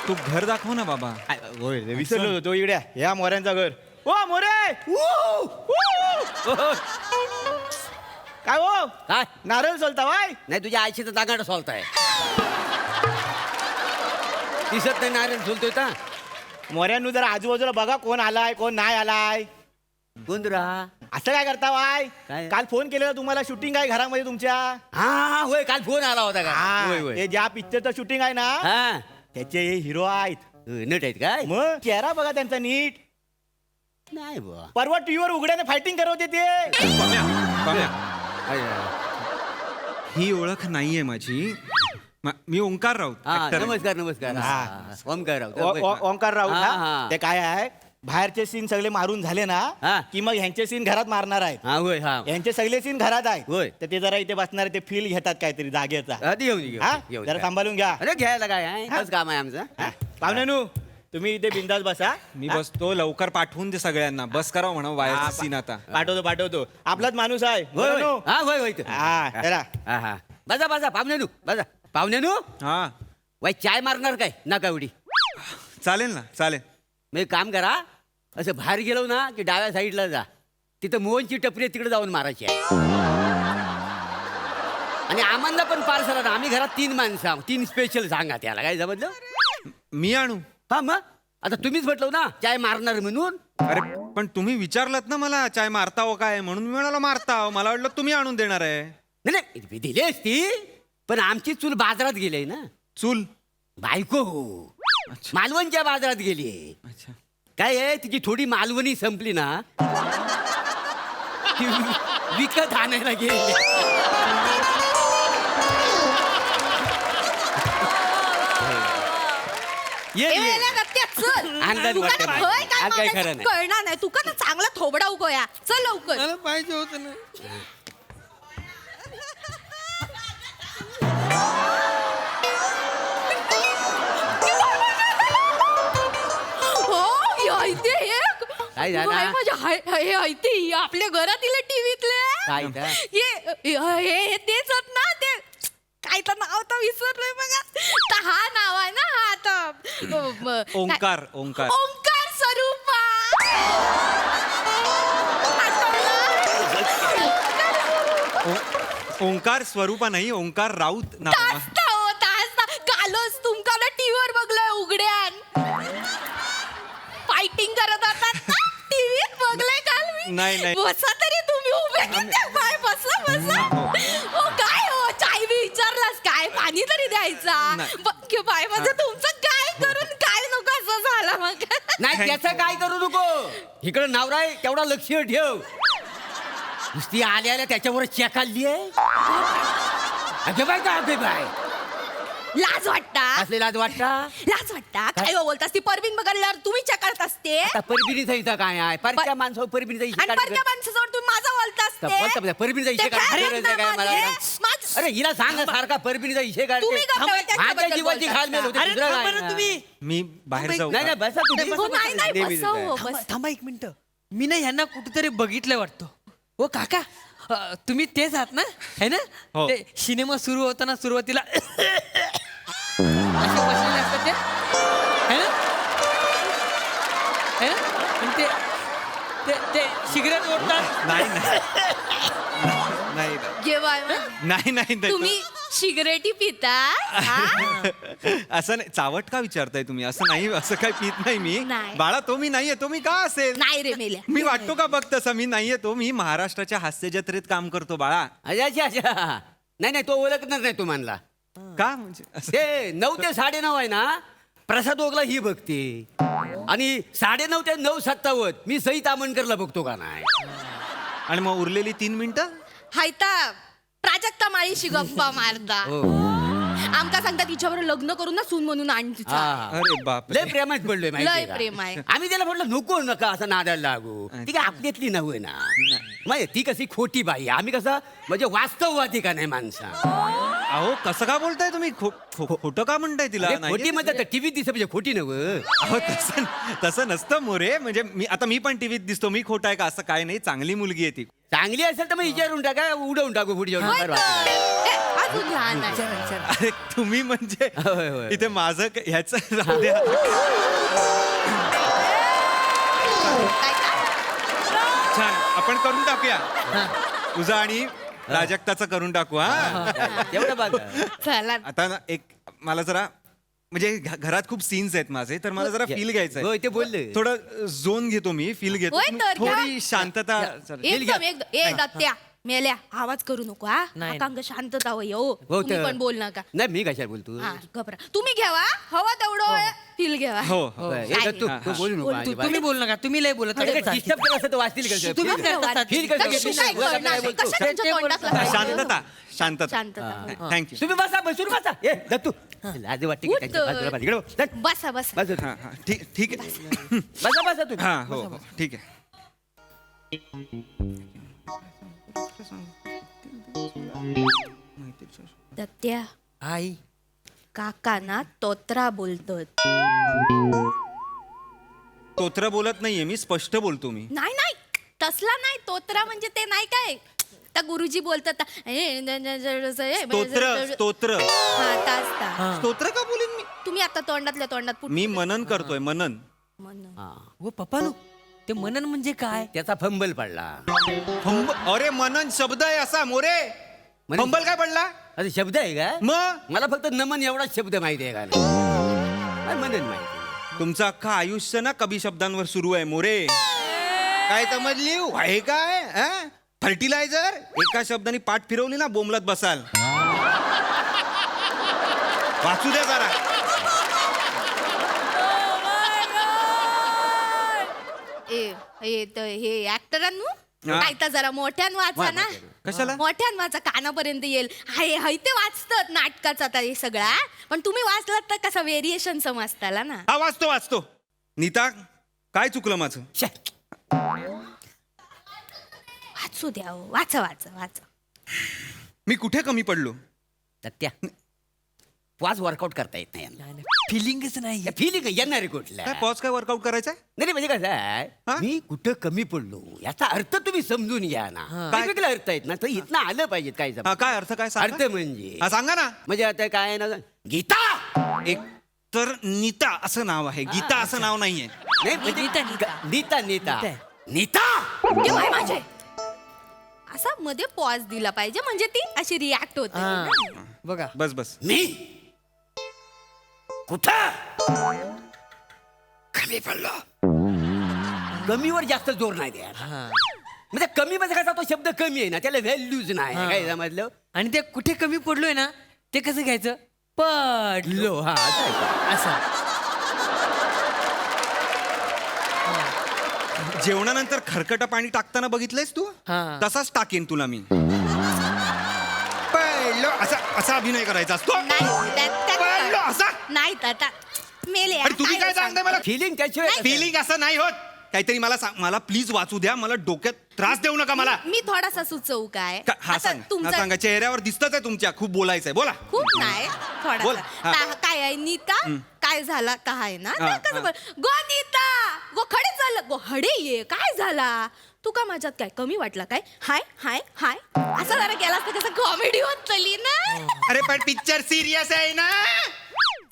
तू घर दाखव ना बाबा. होय विसरलो होतो इकड्या या मोऱ्यांचा घर. ओ मोरे काय हो काय नारळ सोलता वाय. नाही तुझ्या आईची तर दागाड सोलताय. दिसत नाही नारायण सोलतोय का? मोऱ्यांनु जरा आजूबाजूला बघा कोण आलाय कोण नाही आलाय. गोंधळा असं काय करता वाय. काय? काल फोन केलेला तुम्हाला शूटिंग आहे घरामध्ये तुमच्या. हा होय काल फोन आला होता का? हा, होय होय ते ज्या पिक्चरचं शूटिंग आहे ना हा त्याचे हे हिरो आहेत. नट आहेत काय? मग चेहरा बघा त्यांचा नीट. नाही बुवा. परवा टीव्हीवर उघड्याने फायटिंग करत होते ते. ही ओळख नाहीये माझी. मी ओंकार राऊत. हा actor आहे. नमस्कार नमस्कार हा, ओमकार राऊत. ओंकार राऊत हा, ना हा. ते काय आहे बाहेरचे सीन सगळे मारून झाले हा. ना की मग ह्यांचे सीन घरात मारणार आहेत. हा होय हा यांचे सगळे सीन घरात आहेत. होय. तर ते जरा इथे बसणार ते फील घेतात काहीतरी जागेचा. आधी येऊन घेऊ, हा? येऊन जरा घ्या. सांभाळून घ्या. अरे घ्यायला काय आहे? एकच काम आहे आमचं. पाहुण्यानू तुम्ही इथे बिंदास बसा. मी बसतो लवकर पाठवून दे सगळ्यांना. बस करा म्हणा वायरचा सीन आता. पाठवतो आपलाच माणूस आहे. होय होय पाहुण्यानू. हा होय होय हा, जरा. हा हा बसा बसा पाहुण्यानू बसा पाहुण्यानू. हा वाय चाय मारणार काय नका एवढी. चालेल ना चालेल. मग एक काम करा असं बाहेर गेलो ना की डाव्या साईडला जा. तिथं मोहनची टपरी आहे, तिकडे जाऊन मारायची आहे. आणि आम्हाला पण पार्सल आम्ही घरात 3 माणसं आहोत. 3 स्पेशल सांगा त्याला काय जमलं. मी आणू? हा मग आता तुम्हीच म्हटलं ना चाय मारणार म्हणून. अरे पण तुम्ही विचारलात ना मला चाय मारता हो काय म्हणून मी म्हणाला मारता हो. मला वाटलं तुम्ही आणून देणार आहे. नाही नाही दिली असती पण आमची चूल बाजारात गेली ना. चूल बायको मालवणच्या बाजारात गेली. अच्छा. काय आहे तिची थोडी मालवणी संपली ना ती विकत आणायला गेली. अंदाज वाटत नाही. आज काही खरं नाही. कळणार नाही तू का ना चांगला थोबडा उगोया. चल लवकर. मला पाहिजे होतं ना. हो इथे एक काय झालं? बाई, माझ्या हे ऐते आपल्या घरातील टीव्हीतले काय त्या? हे तेच आहेत ना ते काय तर नाव तर विसरलोय बघा. तर हा नाव आहे ना हा आता ओंकार ओंकार ओंकार स्वरूपा. ओंकार स्वरूपा नाही ओंकार राऊत नाव. तासता हो तासता कालच तुमका ना टीव्हीवर बघलोय उघड्यान फायटिंग करत होतात ना टीव्हीत बघलंय काल मी. नाही. बसा तरी तुम्ही उभे किती बाय बसा बसा. हो काय हो चाय बी विचारलास काय पाणी तरी द्यायचा. बाय माझं तुमचं काय करून काय नको असं झालं मग. नाही त्याचं काय करू नको. इकडं नवरा आहे तेवढा लक्ष ठेव. नुसती आल्या त्याच्यावर चेकाली आहे. अगे बाय का अगे बाय लाज वाटता असले लाज वाटता. लाज वाटता काय हो बोलतास ती परबीन बघायला तुम्ही चकारत असते. आता परबिनीचा इथं काय आहे परक्या माणसावर परबिनीचा इशे आणि परक्या माणसाजवळ तुम्ही माझा बोलतास परबिनीचा इशे काढायचं काय मला अरे हिला सांग ना सारखा परबिनीचा इशे तुम्ही का बरं त्याच्याबद्दल माझ्या जीवाची बोलताय? घाल मेल होते अरे दुसरं थांबा काय ना तुम्ही. मी बाहेर जाऊ नाही का? नाही बसा तुम्ही हो, नाही नाही नेहमीच बसा हो आहे. बस. थांबा 1 मिनिट. मी ना ह्यांना कुठेतरी बघितलं वाटतं. हो काका तुम्ही तेच आहात ना है ना. हो. ते सिनेमा सुरू होताना सुरुवातीला असे बसलेले असतात ते है ना. है ना? आणि ते सिगरेट ओढतात. नाही नाही नाही घे बाय नाही नाही नाही. तुम्ही सिगरेटी पिता असं नाही चावट का विचारताय तुम्ही. असं नाही असं काय पित नाही मी. नाही. बाळा तो मी नाहीये. तो मी का असेल. नाही रे मेल्या. मी वाटतो का बघ तसं. मी नाहीये तो. मी महाराष्ट्राच्या हास्य जत्रेत काम करतो बाळा. अच्छा अच्छा नाही नाही तो ओळखणार नाही तुम्हाला. का म्हणजे असं? ते 9 ते 9:30 आहे ना प्रसाद ओगला ही बघते आणि 9:30 ते 9:57 मी सई तामणकरला बघतो का नाही. आणि मग उरलेली 3 मिनिटं हायता प्राजक्ता माळीशी गप्पा मारता. आमका सांगता तिच्यावर लग्न करून ना सून म्हणून आण तिचा. हा. अरे बाप लय प्रेमात पडलोय माहितीये लय का? प्रेम आहे. आम्ही त्याला म्हटलं नको नका असं नादायला लागू. ती काय आपल्यातली नव्हे ना. म्हणजे ती कशी खोटी बाई आम्ही कसं म्हणजे वास्तववादी का नाही माणसा. अहो कसं का बोलताय तुम्ही खोटं का म्हणताय तिला अरे, नाहीये खोटी म्हणजे टीव्हीत दिसत म्हणजे खोटी नव अहो तसं नसतं मोरे म्हणजे मी पण टीव्हीत दिसतो मी खोटा आहे का असं काय नाही चांगली मुलगी आहे ती चांगली असेल तर मग विचारून टाका उडवून टाकू पुढे होय जाऊन तर. अजून लहान आहे. अरे तुम्ही म्हणजे होय, होय. इथे माझं ह्याचं राहू द्या छान आपण करून टाकूया तुझं आणि प्राजक्ताचं करून टाकू हा एवढं बघ चला आता ना एक मला जरा म्हणजे घरात खूप सीन्स आहेत माझे तर मला जरा फील घ्यायचं होय ते बोलले थोडं झोन घेतो मी फील घेतो होय तर, घ्या. थोडी शांतता एकदम ए दत्त्या मेल्या आवाज करू नको हा अकांग शांतता होय हो हो तुम्ही तर. पण बोल नका नाही मी कशाला बोलतो हा घबरा तुम्ही घ्यावा हवा तेवढं फील घ्यावा हो हो होय, हे तू तू बोलू नको अजिबात. तुम्ही बोल नका तुम्ही लय बोलत अरे, काय disturb केलं असतं तर वाचतील कसं? तुम्ही Feel करता कर- feel कसं कशी घेतली? काय वर करणार? काय बोलतो? कशा तुमच्या तोंडात लागायचं? शांतता शांतता थँक्यू तुम्ही बसा बसून बसा ए दत्तू लाज वाटते की उठ. त्यांच्या बाजूला बस. इकडे बस. चल. बसा बसा बस हा हा ठीक आहे बसा बसा तू हा हो हो ठीक आहे दत्त्या आई काका ना तोत्रा बोलतो तोत्र बोलत नाहीये मी स्पष्ट बोलतो मी नाही नाही तसला नाही तोत्रा म्हणजे ते नाही काय त्या गुरुजी बोलतात स्तोत्र हा तास ता. स्तोत्र का बोलेन मी तुम्ही आता तोंडातल्या तोंडात पुट- मी मनन करतोय मनन म्हणून. हो पप्पानो ते मनन म्हणजे काय त्याचा फंबल पडला अरे मनन शब्द आहे असा मोरे म्हणजे- फंबल काय पडला अरे शब्द आहे का मग मला फक्त नमन एवढाच शब्द माहिती आहे का नाही मनन माहिती तुमचं अख्खं आयुष्य ना कवी शब्दांवर सुरू आहे मोरे काय समजली आहे काय फर्टिलायझर एका शब्दाने पाठ फिरवली ना बोंबलत बसाल वाचू द्या जरा हे ऍक्टरांनु हा. काय तर जरा मोठ्यान वाचा ना कशाला? मोठ्यान वाचा कानापर्यंत येईल हाय ते वाचतात नाटकाचा आता हे सगळा पण तुम्ही वाचलात तर कसा व्हेरिएशन समजताला ना हा वाचतो नीता काय चुकलं माझं वाचू द्या हो. वाचा वाचा वाचा मी कुठे कमी पडलो त्या वाच वर्कआउट करता येत नाही यांना. फिलिंगच नाही फिलिंग येणार आहे कुठल्या काय पॉज काय वर्कआउट करायचंय नाही म्हणजे कसं हा? आहे मी कुठं कमी पडलो याचा अर्थ तुम्ही समजून घ्या ना वेगवेगळे अर्थ आहेत ना तर इथनं आलं पाहिजे काय हा काय अर्थ काय सांगा? अर्थ म्हणजे हा सांगा ना म्हणजे आता काय आहे ना गीता एक तर नीता असं नाव आहे गीता असं नाव नाहीये नाही म्हणजे नीता नीता नीता ते बाय माझे असा मध्ये पॉज दिला पाहिजे म्हणजे ती अशी रिॲक्ट होते बघा बस मी कुठं कमी पडलो कमीवर जास्त जोर नाही द्या म्हणजे कमी मध्ये कसा तो शब्द कमी आहे ना त्याला व्हॅल्यूज नाही काय समजलं आणि ते कुठे कमी पडलोय ना ते कसं घ्यायचं पडलो लो हा असं आहे. असं जेवणानंतर खरकट पाणी टाकताना बघितलंयस तू हा. तसाच टाकेन तुला मी पहिलं असा अभिनय करायचा असतो पहिलं असा नाही ताता मेले अरे तुम्ही काय सांगताय मला फिलिंग त्याशिवाय फिलिंग असं नाही होत काहीतरी मला प्लीज वाचू द्या मला डोक्यात त्रास देऊ नका मला मी थोडासा सुचवू काय हा आता सांग हा तुमचा सांगा चेहऱ्यावर दिसतच आहे तुमच्या खूप बोलायचंय बोला खूप नाही बोल, थोडासा हा. काय आहे नीता काय झाला काय ना हा, कसं हा. बोल गो नीता गो खडे झालं गो हडे ये काय झाला तू का माझ्यात काय कमी वाटला काय हाय हाय हाय असं जरा केला असतं कसं कॉमेडी होत चली ना अरे पण पिक्चर सिरियस आहे ना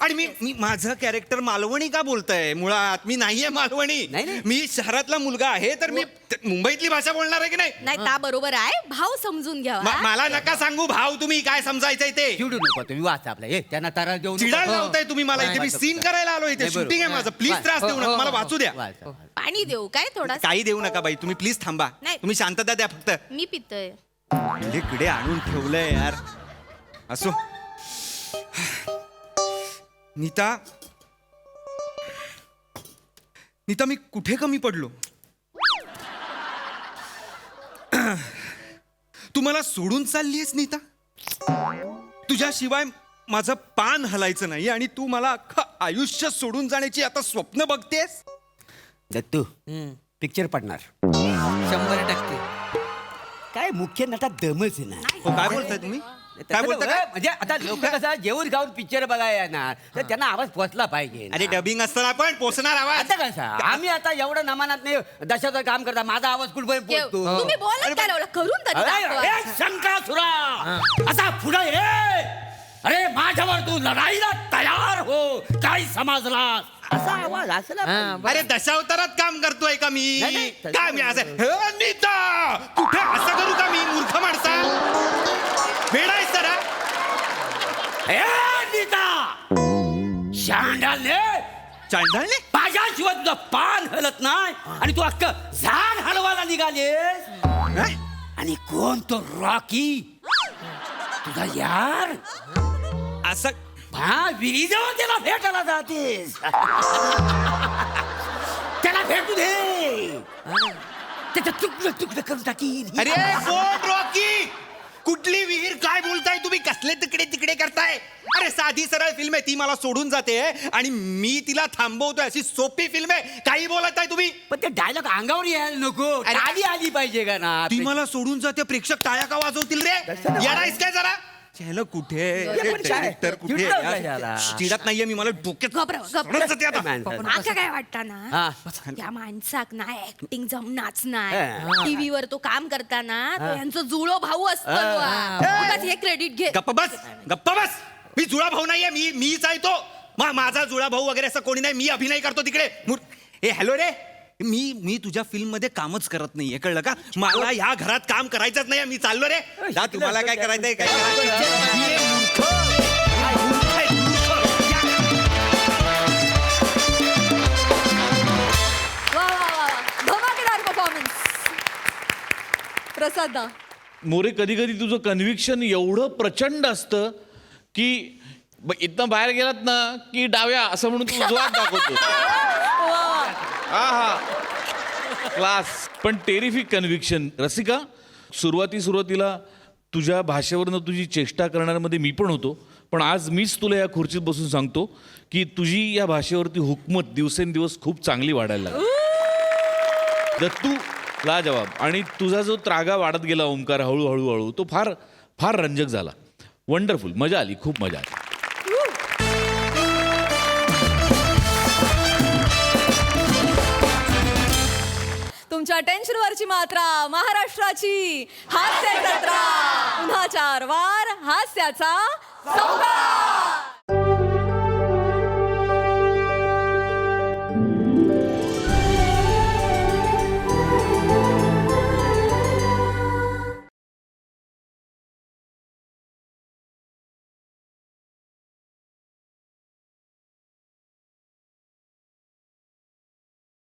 आणि मी माझं कॅरेक्टर मालवणी का बोलतय मुळात मी नाहीये मालवणी नाही. मी शहरातला मुलगा आहे तर मी मुंबईतली भाषा बोलणार आहे की नाही नाही ता बरोबर आहे भाव समजून घ्यावा मला नका सांगू भाव तुम्ही काय समजायचंय ते चिडू नको तुम्ही वाचा आपला हे त्यांना तारा देऊ नको. चिडायला लावताय तुम्ही मला इथे मी नाही, सीन करायला आलो इथे नाही, बरोबर. शूटिंग आहे माझं प्लीज वाच. त्रास देऊ नका मला वाचू द्या वाचा. पाणी देऊ काय थोडा काही देऊ नका बाई तुम्ही प्लीज थांबा नाही. तुम्ही शांतता द्या फक्त मी पितोय इकडे आणून ठेवलंय यार असो नीता मी कुठे कमी पडलो तू मला सोडून चाललीयस नीता तुझ्याशिवाय माझं पान हलायचं नाही आणि तू मला अख्खं आयुष्य सोडून जाण्याची आता स्वप्न बघतेस दत्तू पिक्चर पडणार 100% काय मुख्य नटात दमच नाही हो काय बोलताय तुम्ही काय बोलता काय? म्हणजे आता लोक कसं जेवून खाऊन पिक्चर बघायला येणार तर त्यांना आवाज पोचला पाहिजे ना. अरे डबिंग असताना पण पोचणार आवाज. आता कसं आम्ही आता एवढं नमानात नाही दशाचं काम करता माझा आवाज कुठपर्यंत पोचतो. तुम्ही बोलत काय लावलं? करून तरी दाखवा. अरे शंकासुरा असा पुढे ये. अरे माझ्यावर तू लढाईला तयार हो काय समजला असा आवाज असला पाहिजे. अरे दशावतारात काम करतोय का मी? नाही, नाही, तसं काय मी असं "हे, नीता कुठे असं करू का मी मूर्ख माणसा? वेडा आहेस जरा. ए, नीता शांडाले चांडाळले माझ्याशिवाय तुझं पान हलत नाही आणि तू अख्खं झाड हलवायला निघालेस. आणि कोण तो रॉकी तुझा यार असं हा विहिरीजवळ त्याला भेटायला जातेस. त्याला भेटू दे त्याचं तुकडं तुकडं करून टाकीन. अरे कोण रॉकी? कुठली विहीर? काय बोलताय तुम्ही? कसले तिकडे तिकडे करताय? अरे साधी सरळ फिल्म आहे ती, मला सोडून जाते आणि मी तिला थांबवतोय. अशी सोपी फिल्म आहे. काही बोलत आहे तुम्ही? पण ते डायलॉग अंगावर यायला नको. टाळी आली पाहिजे का ना. ती मला सोडून जाते. प्रेक्षक टाळ्या का वाजवतील रे? येणारच काय जरा? चॅनल कुठे? डायरेक्टर कुठे? चिडत नाहीये मी, मला डोक्यात सोडून जाते आता. आता काय वाटतं ना त्या माणसाक ना ऍक्टिंग जमनाच नाही. टीव्हीवर तो काम करताना तो यांचा जुळो भाऊ असतो. उगाच हे क्रेडिट घे. गप्प बस, गप्प बस. मी जुळा भाऊ नाहीये, मीच आहे तो. माझा जुळा भाऊ वगैरे असं कोणी नाही. मी अभिनय करतो तिकडे. ए हॅलो रे, मी तुझ्या फिल्म मध्ये कामच करत नाहीये, कळलं का? मला ह्या घरात काम करायचंच नाही. मी चाललो रे. जा, तुम्हाला काय करायचंय काय वा वा वा धमाकेदार परफॉर्मन्स. प्रसाद दा. मोरे, कधी कधी तुझं कन्व्हिक्शन एवढं प्रचंड असतं की इथनं बाहेर गेलात ना की डाव्या असं म्हणून तू उजवात दाखवतो. हा क्लास. पण टेरिफिक कन्व्हिक्शन. रसिका, सुरुवातीला तुझ्या भाषेवरनं तुझी चेष्टा करण्यामध्ये मी पण होतो, पण आज मीच तुला या खुर्चीत बसून सांगतो की तुझी या भाषेवरती हुकमत दिवसेंदिवस खूप चांगली वाढायला लागली. दत्तू लाजवाब. आणि तुझा जो त्रागा वाढत गेला ओंकार हळूहळू तो फार फार रंजक झाला. वंडरफुल. मजा आली, खूप मजा आली. तुमच्या टेन्शनवरची मात्रा महाराष्ट्राची हास्य जत्रा. पुन्हा 4 वार हास्याचा संग्राम.